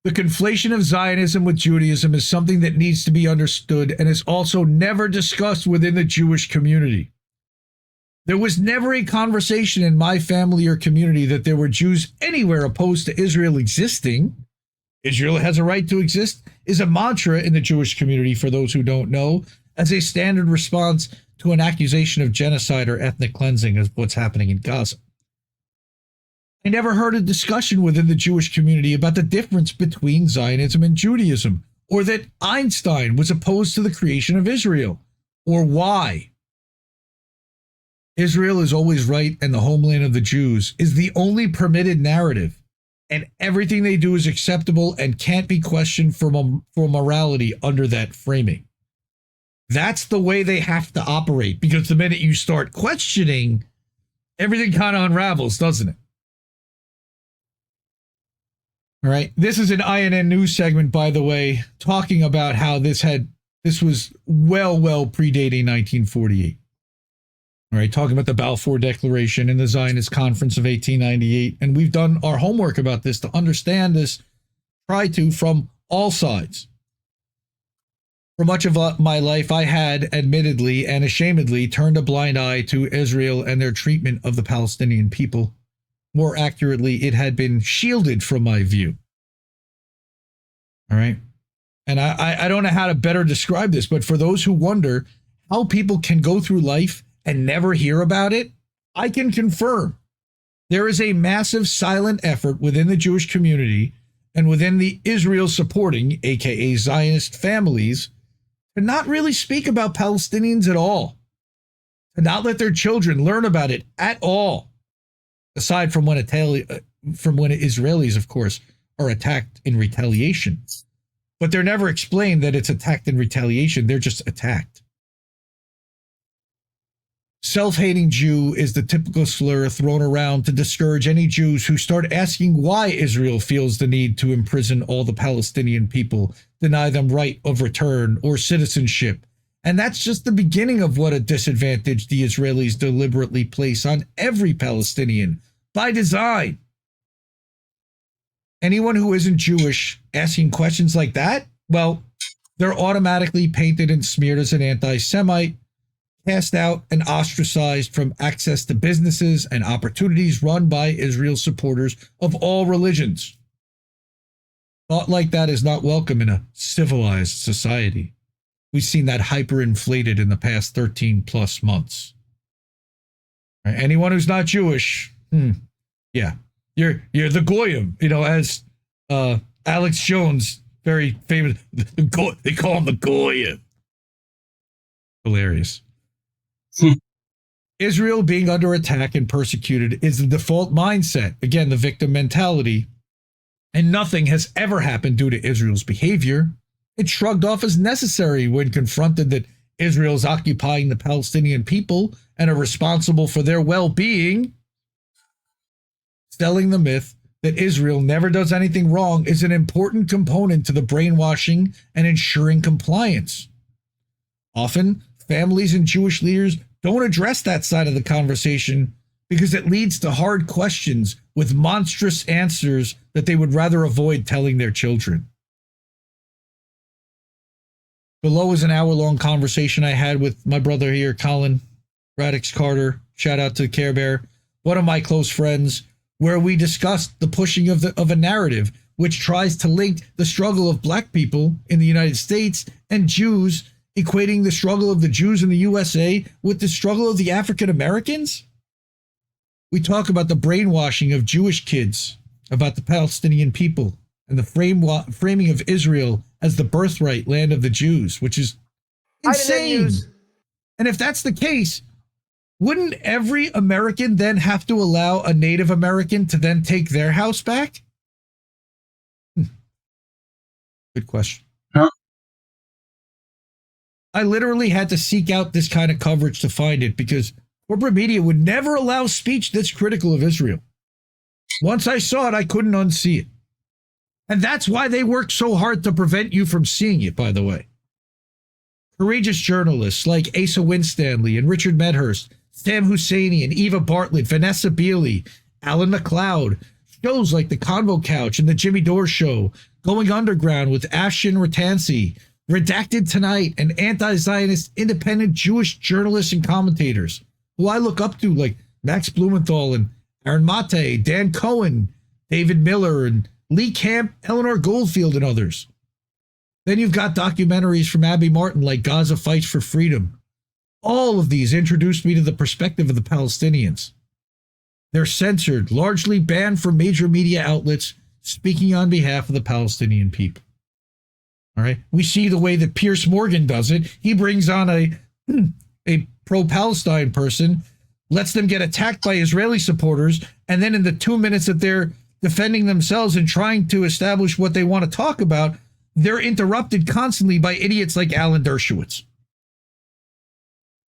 S2: The conflation of Zionism with Judaism is something that needs to be understood and is also never discussed within the Jewish community. There was never a conversation in my family or community that there were Jews anywhere opposed to Israel existing. Israel has a right to exist is a mantra in the Jewish community, for those who don't know, as a standard response to an accusation of genocide or ethnic cleansing of what's happening in Gaza. I never heard a discussion within the Jewish community about the difference between Zionism and Judaism, or that Einstein was opposed to the creation of Israel, or why. Israel is always right and the homeland of the Jews is the only permitted narrative, and everything they do is acceptable and can't be questioned for morality under that framing. That's the way they have to operate, because the minute you start questioning, everything kind of unravels, doesn't it? All right. This is an INN news segment, by the way, talking about how this was well predating 1948. All right. Talking about the Balfour Declaration and the Zionist Conference of 1898. And we've done our homework about this to understand this, try to, from all sides. For much of my life, I had, admittedly and ashamedly, turned a blind eye to Israel and their treatment of the Palestinian people. More accurately, it had been shielded from my view. All right. And I don't know how to better describe this, but for those who wonder how people can go through life and never hear about it, I can confirm there is a massive silent effort within the Jewish community and within the Israel supporting, aka Zionist families, to not really speak about Palestinians at all, to not let their children learn about it at all. Aside from when Israelis, of course, are attacked in retaliation. But they're never explained that it's attacked in retaliation. They're just attacked. Self-hating Jew is the typical slur thrown around to discourage any Jews who start asking why Israel feels the need to imprison all the Palestinian people, deny them right of return or citizenship. And that's just the beginning of what a disadvantage the Israelis deliberately place on every Palestinian by design. Anyone who isn't Jewish asking questions like that, well, they're automatically painted and smeared as an anti-Semite, cast out and ostracized from access to businesses and opportunities run by Israel supporters of all religions. Thought like that is not welcome in a civilized society. We've seen that hyperinflated in the past 13 plus months. Anyone who's not Jewish, yeah, you're the goyim, you know, as Alex Jones, very famous, they call him the goyim. Hilarious. Israel being under attack and persecuted is the default mindset. Again, the victim mentality. And nothing has ever happened due to Israel's behavior. It's shrugged off as necessary when confronted that Israel's occupying the Palestinian people and are responsible for their well-being. Selling the myth that Israel never does anything wrong is an important component to the brainwashing and ensuring compliance. Often, families and Jewish leaders don't address that side of the conversation because it leads to hard questions with monstrous answers that they would rather avoid telling their children. Below is an hour-long conversation I had with my brother here, Colin Radix Carter. Shout out to Care Bear, one of my close friends, where we discussed the pushing of a narrative which tries to link the struggle of black people in the United States and Jews, equating the struggle of the Jews in the USA with the struggle of the African Americans. We talk about the brainwashing of Jewish kids about the Palestinian people and the framing of Israel as the birthright land of the Jews, which is insane. And if that's the case, wouldn't every American then have to allow a Native American to then take their house back? Good question.
S5: Huh?
S2: I literally had to seek out this kind of coverage to find it because corporate media would never allow speech that's critical of Israel. Once I saw it, I couldn't unsee it. And that's why they work so hard to prevent you from seeing it, by the way. Courageous journalists like Asa Winstanley and Richard Medhurst, Sam Husseini and Eva Bartlett, Vanessa Bealey, Alan McLeod, shows like The Convo Couch and The Jimmy Dore Show, Going Underground with Ashton Ratansi, Redacted Tonight, and anti-Zionist independent Jewish journalists and commentators, who I look up to like Max Blumenthal and Aaron Mate, Dan Cohen, David Miller, and Lee Camp, Eleanor Goldfield, and others. Then you've got documentaries from Abby Martin like Gaza Fights for Freedom. All of these introduced me to the perspective of the Palestinians. They're censored, largely banned from major media outlets speaking on behalf of the Palestinian people. All right. We see the way that Piers Morgan does it. He brings on a pro-Palestine person, lets them get attacked by Israeli supporters, and then in the 2 minutes that they're defending themselves and trying to establish what they want to talk about, they're interrupted constantly by idiots like Alan Dershowitz.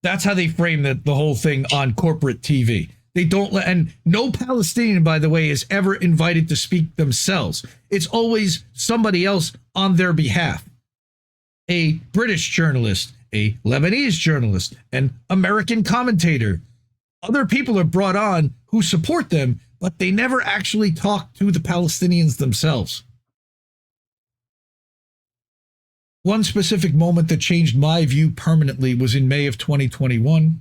S2: That's how they frame the whole thing on corporate TV. They don't let, and no Palestinian, by the way, is ever invited to speak themselves. It's always somebody else on their behalf. A British journalist, a Lebanese journalist, an American commentator. Other people are brought on who support them, but they never actually talk to the Palestinians themselves. One specific moment that changed my view permanently was in May of 2021,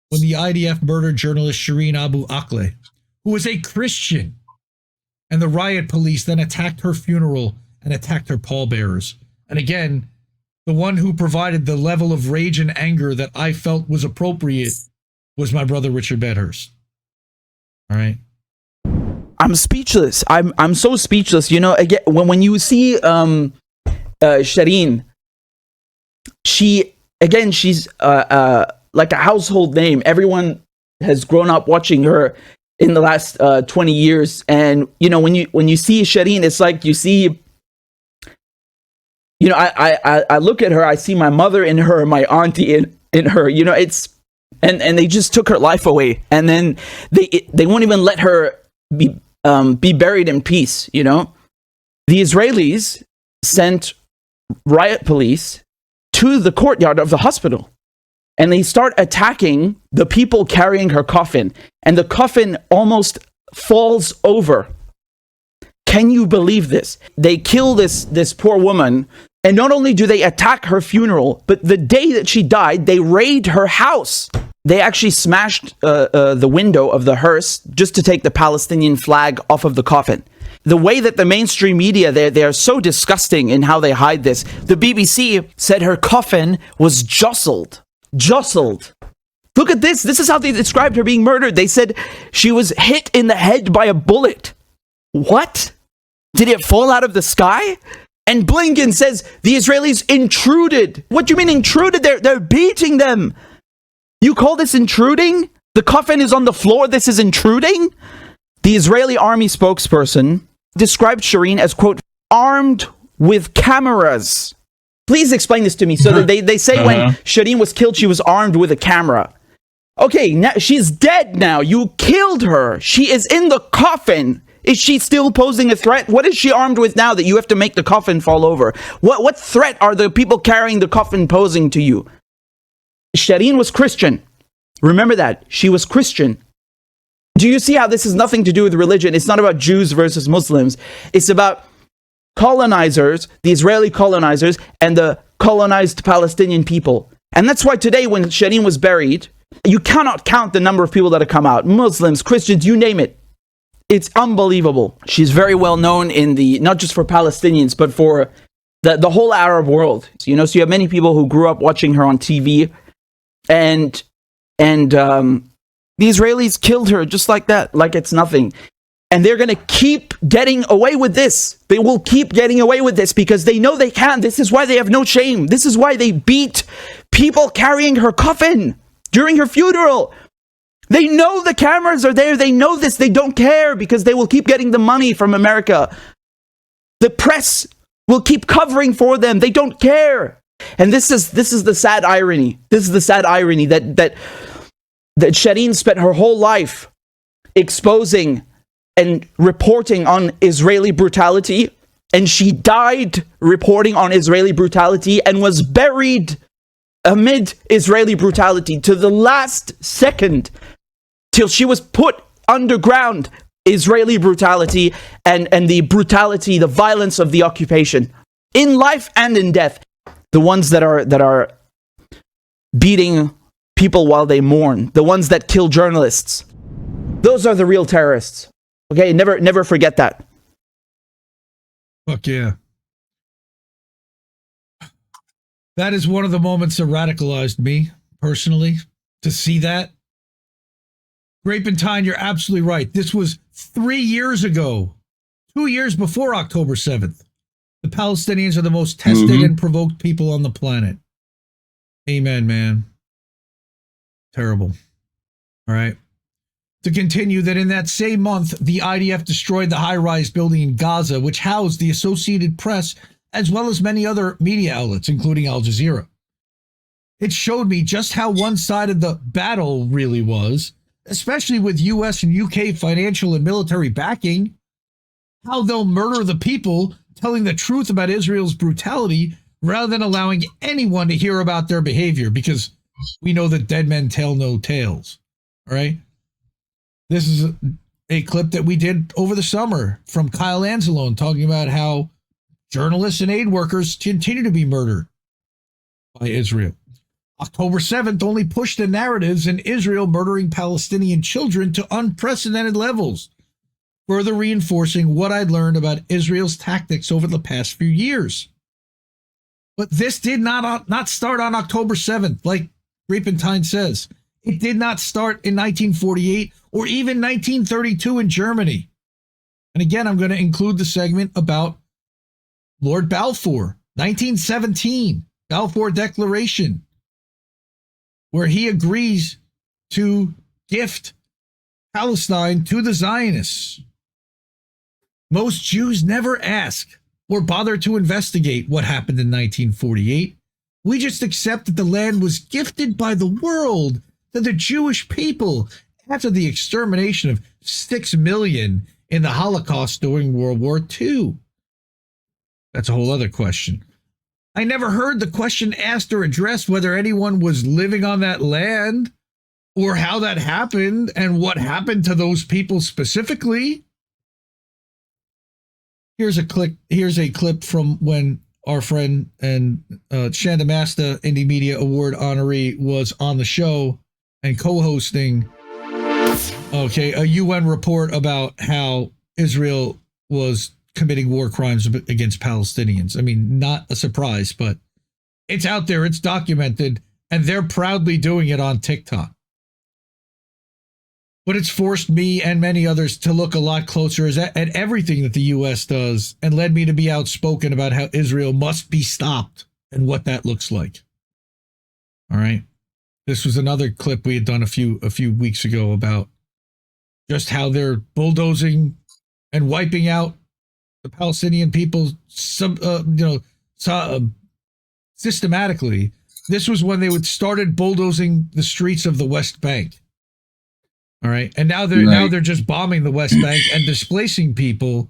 S2: when the IDF murdered journalist Shireen Abu Akleh, who was a Christian, and the riot police then attacked her funeral and attacked her pallbearers. And again, the one who provided the level of rage and anger that I felt was appropriate was my brother Richard Medhurst. All right.
S1: I'm speechless. I'm so speechless. You know, again, when you see Shireen, she's like a household name. Everyone has grown up watching her in the last 20 years. And, you know, when you see Shireen, it's like you see, you know, I look at her, I see my mother in her, my auntie in her, you know, it's, and they just took her life away. And then they won't even let her be buried in peace, you know. The Israelis sent riot police to the courtyard of the hospital, and they start attacking the people carrying her coffin, and the coffin almost falls over. Can you believe this? They kill this poor woman, and not only do they attack her funeral, but the day that she died, they raid her house. They actually smashed the window of the hearse just to take the Palestinian flag off of the coffin. The way that the mainstream media, they are so disgusting in how they hide this. The BBC said her coffin was jostled. Look at this. This is how they described her being murdered. They said she was hit in the head by a bullet. What? Did it fall out of the sky? And Blinken says the Israelis intruded. What do you mean intruded? They're beating them. You call this intruding? The coffin is on the floor. This is intruding? The Israeli army spokesperson described Shireen as, quote, armed with cameras. Please explain this to me. So that they say when Shireen was killed, she was armed with a camera. Okay, now she's dead now. You killed her. She is in the coffin. Is she still posing a threat? What is she armed with now that you have to make the coffin fall over? What threat are the people carrying the coffin posing to you? Shireen was Christian. Remember that. She was Christian. Do you see how this has nothing to do with religion? It's not about Jews versus Muslims. It's about colonizers, the Israeli colonizers, and the colonized Palestinian people. And that's why today, when Shireen was buried, you cannot count the number of people that have come out. Muslims, Christians, you name it. It's unbelievable. She's very well known in the, not just for Palestinians, but for the whole Arab world. You know, so you have many people who grew up watching her on TV, and the Israelis killed her just like that, like it's nothing. And they're going to keep getting away with this. They will keep getting away with this because they know they can. This is why they have no shame. This is why they beat people carrying her coffin during her funeral. They know the cameras are there. They know this. They don't care because they will keep getting the money from America. The press will keep covering for them. They don't care. And this is the sad irony. This is the sad irony that Shireen spent her whole life exposing and reporting on Israeli brutality, and she died reporting on Israeli brutality and was buried amid Israeli brutality to the last second, till she was put underground. Israeli brutality and the brutality, the violence of the occupation, in life and in death. The ones that are beating people while they mourn, the ones that kill journalists, those are the real terrorists. Okay, never forget that.
S2: Fuck yeah. That is one of the moments that radicalized me personally, to see that. Grapentine, you're absolutely right. This was 3 years ago, 2 years before October 7th. The Palestinians are the most tested and provoked people on the planet. Amen, man. Terrible. All right. To continue, that in that same month, the IDF destroyed the high-rise building in Gaza, which housed the Associated Press, as well as many other media outlets, including Al Jazeera. It showed me just how one-sided the battle really was, especially with US and UK financial and military backing, how they'll murder the people telling the truth about Israel's brutality rather than allowing anyone to hear about their behavior, because we know that dead men tell no tales. All right. This is a clip that we did over the summer from Kyle Anzalone talking about how journalists and aid workers continue to be murdered by Israel. October 7th only pushed the narratives in Israel murdering Palestinian children to unprecedented levels, further reinforcing what I'd learned about Israel's tactics over the past few years. But this did not start on October 7th, like Grapentine says. It did not start in 1948 or even 1932 in Germany. And again, I'm going to include the segment about Lord Balfour, 1917, Balfour Declaration, where he agrees to gift Palestine to the Zionists. Most Jews never ask or bother to investigate what happened in 1948. We just accept that the land was gifted by the world to the Jewish people after the extermination of 6 million in the Holocaust during World War II. That's a whole other question. I never heard the question asked or addressed whether anyone was living on that land or how that happened and what happened to those people specifically. Here's a clip from when our friend and Chanda Master Indie Media Award honoree was on the show and co-hosting a UN report about how Israel was committing war crimes against Palestinians. I mean, not a surprise, but it's out there, it's documented, and they're proudly doing it on TikTok. But it's forced me and many others to look a lot closer at everything that the U.S. does, and led me to be outspoken about how Israel must be stopped and what that looks like. All right. This was another clip we had done a few weeks ago about just how they're bulldozing and wiping out the Palestinian people systematically. This was when they started bulldozing the streets of the West Bank. All right. And now they're just bombing the West Bank and displacing people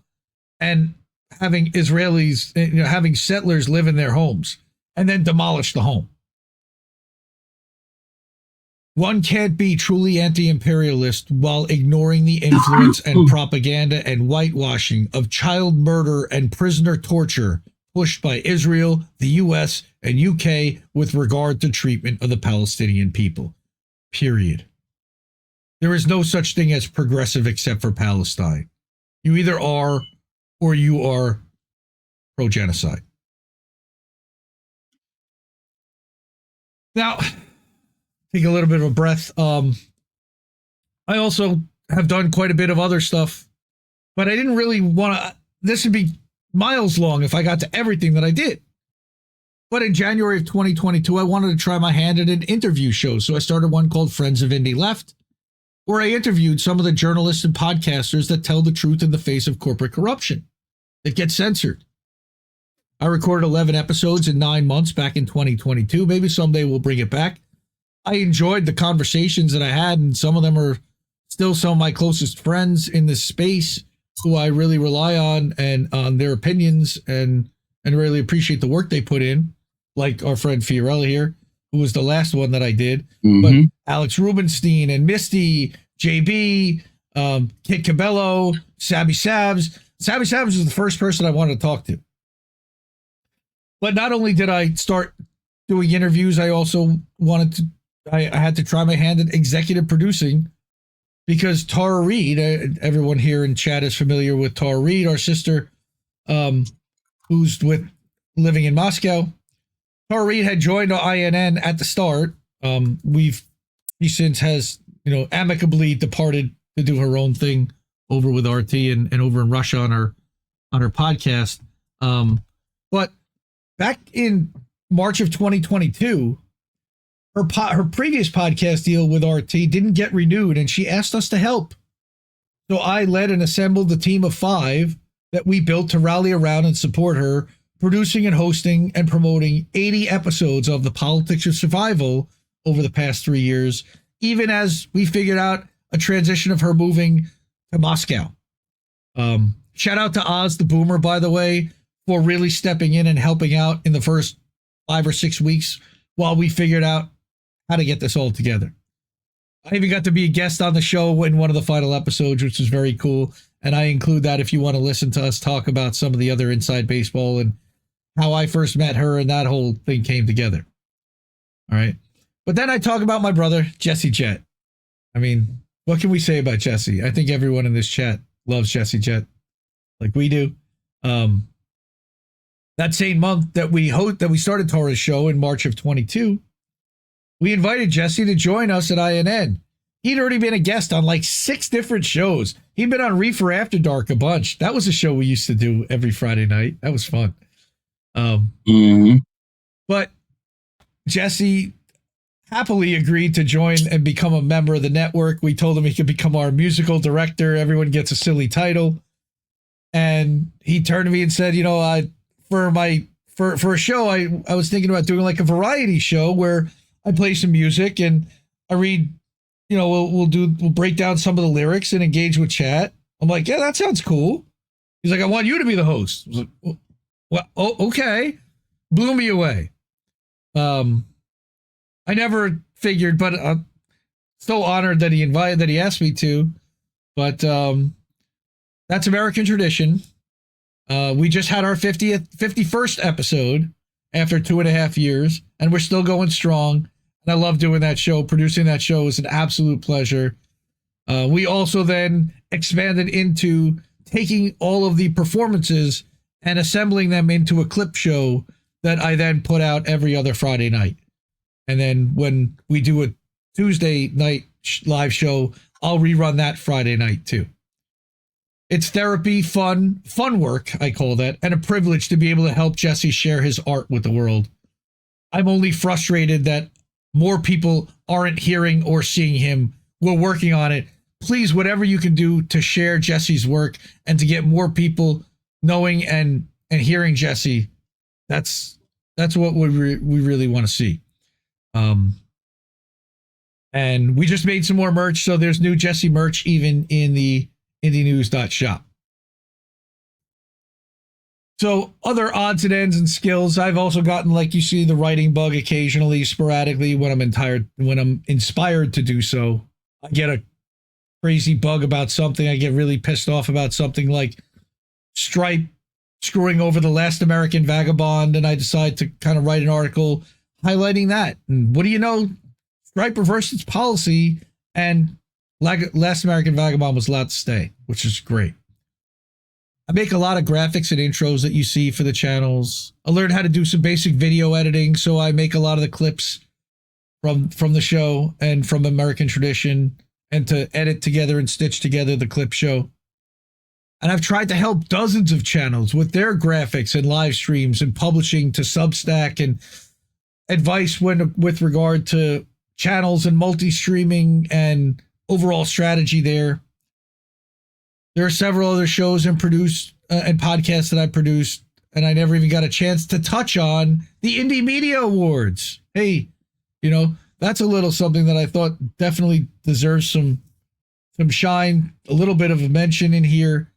S2: and having Israelis, having settlers live in their homes and then demolish the home. One can't be truly anti-imperialist while ignoring the influence and propaganda and whitewashing of child murder and prisoner torture pushed by Israel, the US, and UK with regard to treatment of the Palestinian people. Period. There is no such thing as progressive except for Palestine. You either are or you are pro-genocide. Now, take a little bit of a breath. I also have done quite a bit of other stuff, but I didn't really want to. This would be miles long if I got to everything that I did. But in January of 2022, I wanted to try my hand at an interview show. So I started one called Friends of Indie Left, where I interviewed some of the journalists and podcasters that tell the truth in the face of corporate corruption that get censored. I recorded 11 episodes in 9 months back in 2022. Maybe someday we'll bring it back. I enjoyed the conversations that I had, and some of them are still some of my closest friends in this space who I really rely on and on their opinions and really appreciate the work they put in, like our friend Fiorella here, who was the last one that I did. But Alex Rubenstein and Misty, JB, Kit Cabello, Sabby Sabs. Sabby Sabs was the first person I wanted to talk to. But not only did I start doing interviews, I also I had to try my hand at executive producing, because Tara Reid, everyone here in chat is familiar with Tara Reid, our sister, who's living in Moscow. Tara Reid had joined INN at the start. She since has, amicably departed to do her own thing over with RT and over in Russia on her podcast. But back in March of 2022, her previous podcast deal with RT didn't get renewed, and she asked us to help. So I led and assembled a team of 5 that we built to rally around and support her, producing and hosting and promoting 80 episodes of The Politics of Survival over the past 3 years, even as we figured out a transition of her moving to Moscow. Shout out to Oz the Boomer, by the way, for really stepping in and helping out in the first 5 or 6 weeks while we figured out how to get this all together. I even got to be a guest on the show in one of the final episodes, which was very cool. And I include that if you want to listen to us talk about some of the other inside baseball and how I first met her and that whole thing came together. All right. But then I talk about my brother, Jesse Jett. I mean, what can we say about Jesse? I think everyone in this chat loves Jesse Jett like we do. That same month that we started Tara's show in March of 22, we invited Jesse to join us at INN. He'd already been a guest on like 6 different shows. He'd been on Reefer After Dark a bunch. That was a show we used to do every Friday night. That was fun. But Jesse happily agreed to join and become a member of the network. We told him he could become our musical director. Everyone gets a silly title. And he turned to me and said, for a show, I was thinking about doing like a variety show where I play some music and I read, we'll break down some of the lyrics and engage with chat. I'm like, yeah, that sounds cool. He's like, I want you to be the host. I was like, well, okay. Blew me away. I never figured, but I'm so honored that he asked me to. But that's American tradition. We just had our 51st episode after 2.5 years, and we're still going strong. And I love doing that show. Producing that show is an absolute pleasure. We also then expanded into taking all of the performances and assembling them into a clip show that I then put out every other Friday night. And then when we do a Tuesday night live show, I'll rerun that Friday night too. It's therapy, fun work, I call that, and a privilege to be able to help Jesse share his art with the world. I'm only frustrated that more people aren't hearing or seeing him. We're working on it. Please, whatever you can do to share Jesse's work and to get more people knowing and hearing Jesse, that's what we really want to see. And we just made some more merch, so there's new Jesse merch even in the indienews.shop. So other odds and ends and skills, I've also gotten, like you see, the writing bug occasionally, sporadically when I'm inspired to do so. I get a crazy bug about something. I get really pissed off about something like Stripe screwing over the Last American Vagabond, and I decide to kind of write an article highlighting that. And what do you know? Stripe reversed its policy, and Last American Vagabond was allowed to stay, which is great. I make a lot of graphics and intros that you see for the channels. I learned how to do some basic video editing, so I make a lot of the clips from the show and from American Tradition, and to edit together and stitch together the clip show. And I've tried to help dozens of channels with their graphics and live streams and publishing to Substack and advice with regard to channels and multi-streaming and overall strategy there. There are several other shows and podcasts that I produced and I never even got a chance to touch on the Indie Media Awards. Hey, that's a little something that I thought definitely deserves some shine, a little bit of a mention in here.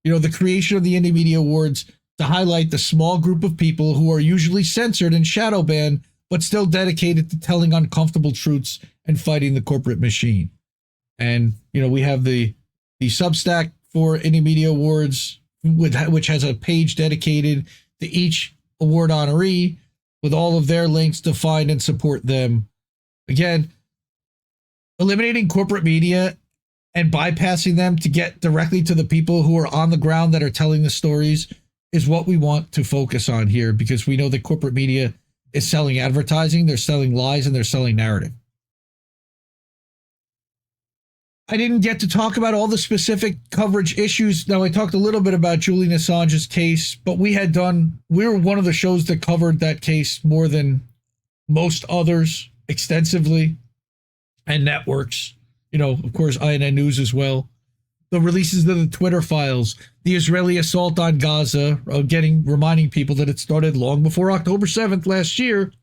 S2: The creation of the Indie Media Awards to highlight the small group of people who are usually censored and shadow banned, but still dedicated to telling uncomfortable truths and fighting the corporate machine. And, we have the Substack for Indie Media Awards, which has a page dedicated to each award honoree with all of their links to find and support them. Again, eliminating corporate media and bypassing them to get directly to the people who are on the ground that are telling the stories is what we want to focus on here, because we know that corporate media is selling advertising, they're selling lies, and they're selling narrative. I didn't get to talk about all the specific coverage issues. Now, I talked a little bit about Julian Assange's case, but we were one of the shows that covered that case more than most others extensively, and networks, of course, INN News as well. The releases of the Twitter files, the Israeli assault on Gaza, reminding people that it started long before October 7th last year.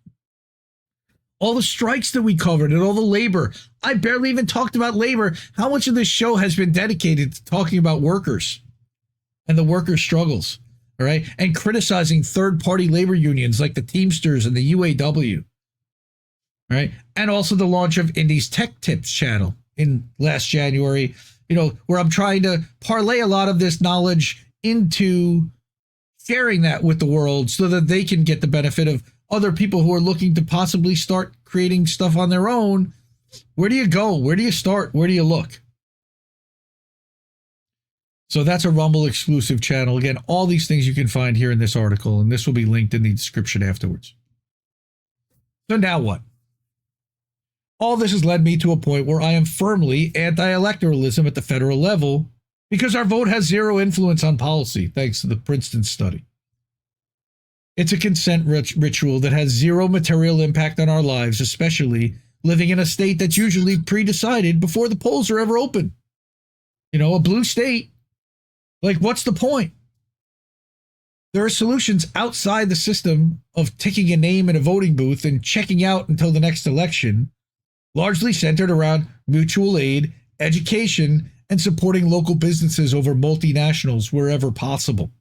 S2: All the strikes that we covered and all the labor. I barely even talked about labor. How much of this show has been dedicated to talking about workers and the workers' struggles, all right? And criticizing third-party labor unions like the Teamsters and the UAW, all right? And also the launch of Indie's Tech Tips channel in last January, where I'm trying to parlay a lot of this knowledge into sharing that with the world so that they can get the benefit of other people who are looking to possibly start creating stuff on their own. Where do you go? Where do you start? Where do you look? So that's a Rumble exclusive channel. Again, all these things you can find here in this article, and this will be linked in the description afterwards. So now what? All this has led me to a point where I am firmly anti-electoralism at the federal level because our vote has zero influence on policy, thanks to the Princeton study. It's a consent ritual that has zero material impact on our lives, especially living in a state that's usually pre-decided before the polls are ever open. A blue state. Like, what's the point? There are solutions outside the system of ticking a name in a voting booth and checking out until the next election, largely centered around mutual aid, education, and supporting local businesses over multinationals wherever possible.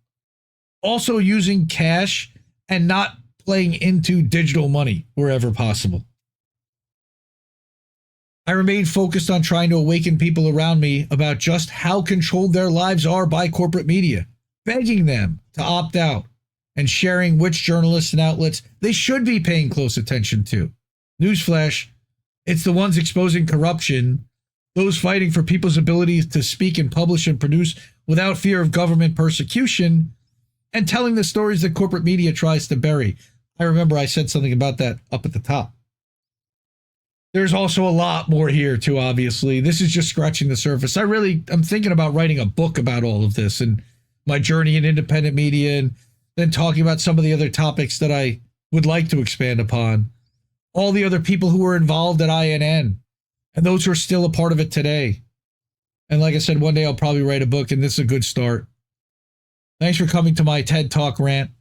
S2: Also using cash and not playing into digital money wherever possible. I remain focused on trying to awaken people around me about just how controlled their lives are by corporate media, begging them to opt out and sharing which journalists and outlets they should be paying close attention to. Newsflash, it's the ones exposing corruption, those fighting for people's ability to speak and publish and produce without fear of government persecution, and telling the stories that corporate media tries to bury. I remember I said something about that up at the top. There's also a lot more here too, obviously. This is just scratching the surface. I'm thinking about writing a book about all of this and my journey in independent media, and then talking about some of the other topics that I would like to expand upon. All the other people who were involved at INN and those who are still a part of it today. And like I said, one day I'll probably write a book, and this is a good start. Thanks for coming to my TED Talk rant,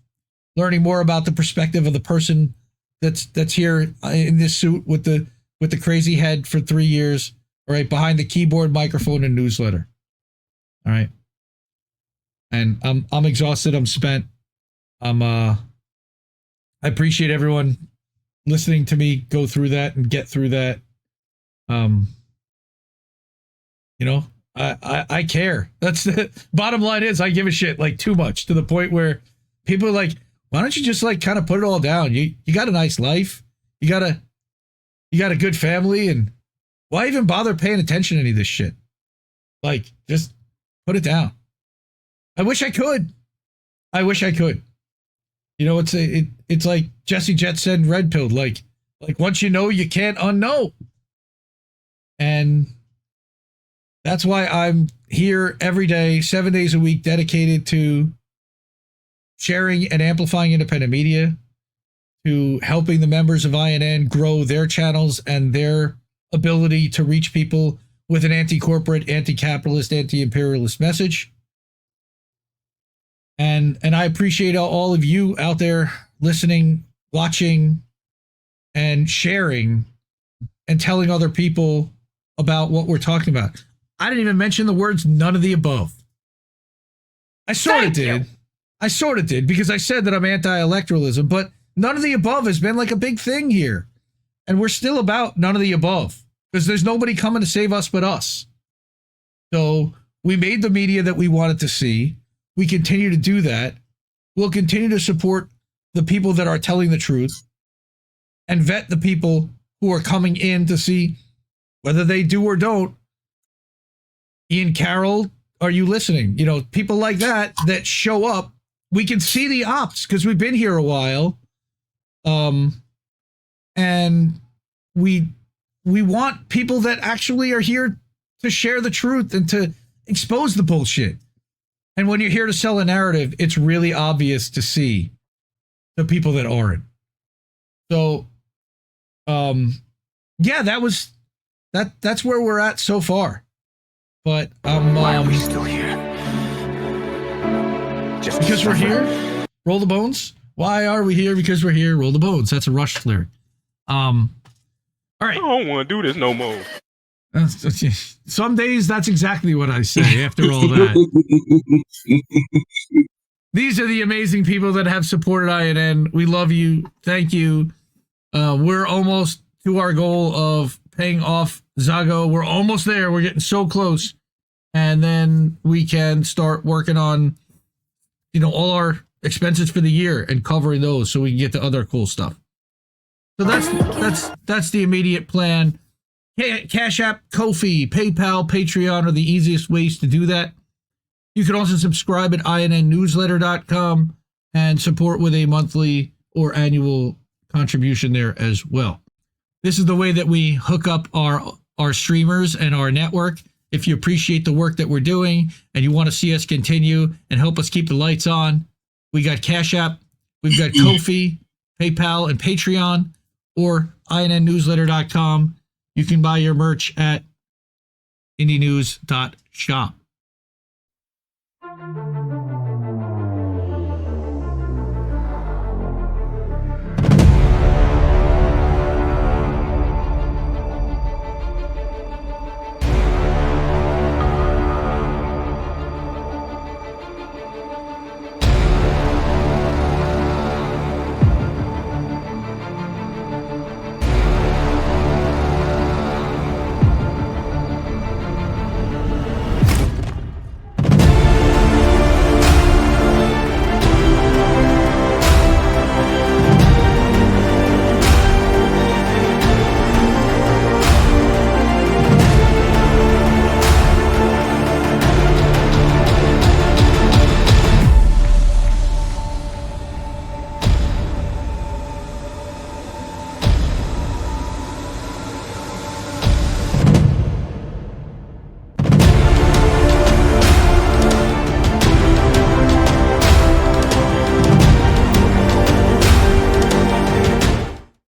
S2: learning more about the perspective of the person that's here in this suit with the crazy head for 3 years, all right, behind the keyboard, microphone, and newsletter. All right. And I'm exhausted. I'm spent. I appreciate everyone listening to me go through that and get through that. I care. That's the bottom line is I give a shit, like, too much, to the point where people are like, why don't you just like kind of put it all down? You got a nice life. You got a good family, and why even bother paying attention to any of this shit? Like, just put it down. I wish I could. It's like Jesse Jett said in Red Pill, like once you know, you can't unknow. And that's why I'm here every day, 7 days a week, dedicated to sharing and amplifying independent media, to helping the members of INN grow their channels and their ability to reach people with an anti-corporate, anti-capitalist, anti-imperialist message. And I appreciate all of you out there listening, watching, and sharing and telling other people about what we're talking about. I didn't even mention the words none of the above. I sort of did. I sort of did because I said that I'm anti-electoralism, but none of the above has been like a big thing here. And we're still about none of the above because there's nobody coming to save us but us. So we made the media that we wanted to see. We continue to do that. We'll continue to support the people that are telling the truth and vet the people who are coming in to see whether they do or don't. Ian Carroll, are you listening? You know, people like that show up. We can see the ops because we've been here a while. And we want people that actually are here to share the truth and to expose the bullshit. And when you're here to sell a narrative, it's really obvious to see the people that aren't. So, yeah, that's where we're at so far. But
S6: Why are we still here? Just
S2: because we're here. Roll the bones. Why are we here? Because we're here. Roll the bones. That's a Rush lyric. All right.
S4: I don't want to do this no more.
S2: Some days that's exactly what I say after all that. These are the amazing people that have supported INN. We love you. Thank you. We're almost to our goal of paying off Zago. We're almost there. We're getting so close. And then we can start working on, all our expenses for the year and covering those so we can get to other cool stuff. So that's the immediate plan. Cash App, Ko-fi, PayPal, Patreon are the easiest ways to do that. You can also subscribe at innnewsletter.com and support with a monthly or annual contribution there as well. This is the way that we hook up our streamers and our network. If you appreciate the work that we're doing and you want to see us continue and help us keep the lights on, we got Cash App, we've got Ko-fi, PayPal, and Patreon, or innnewsletter.com. You can buy your merch at indienews.shop.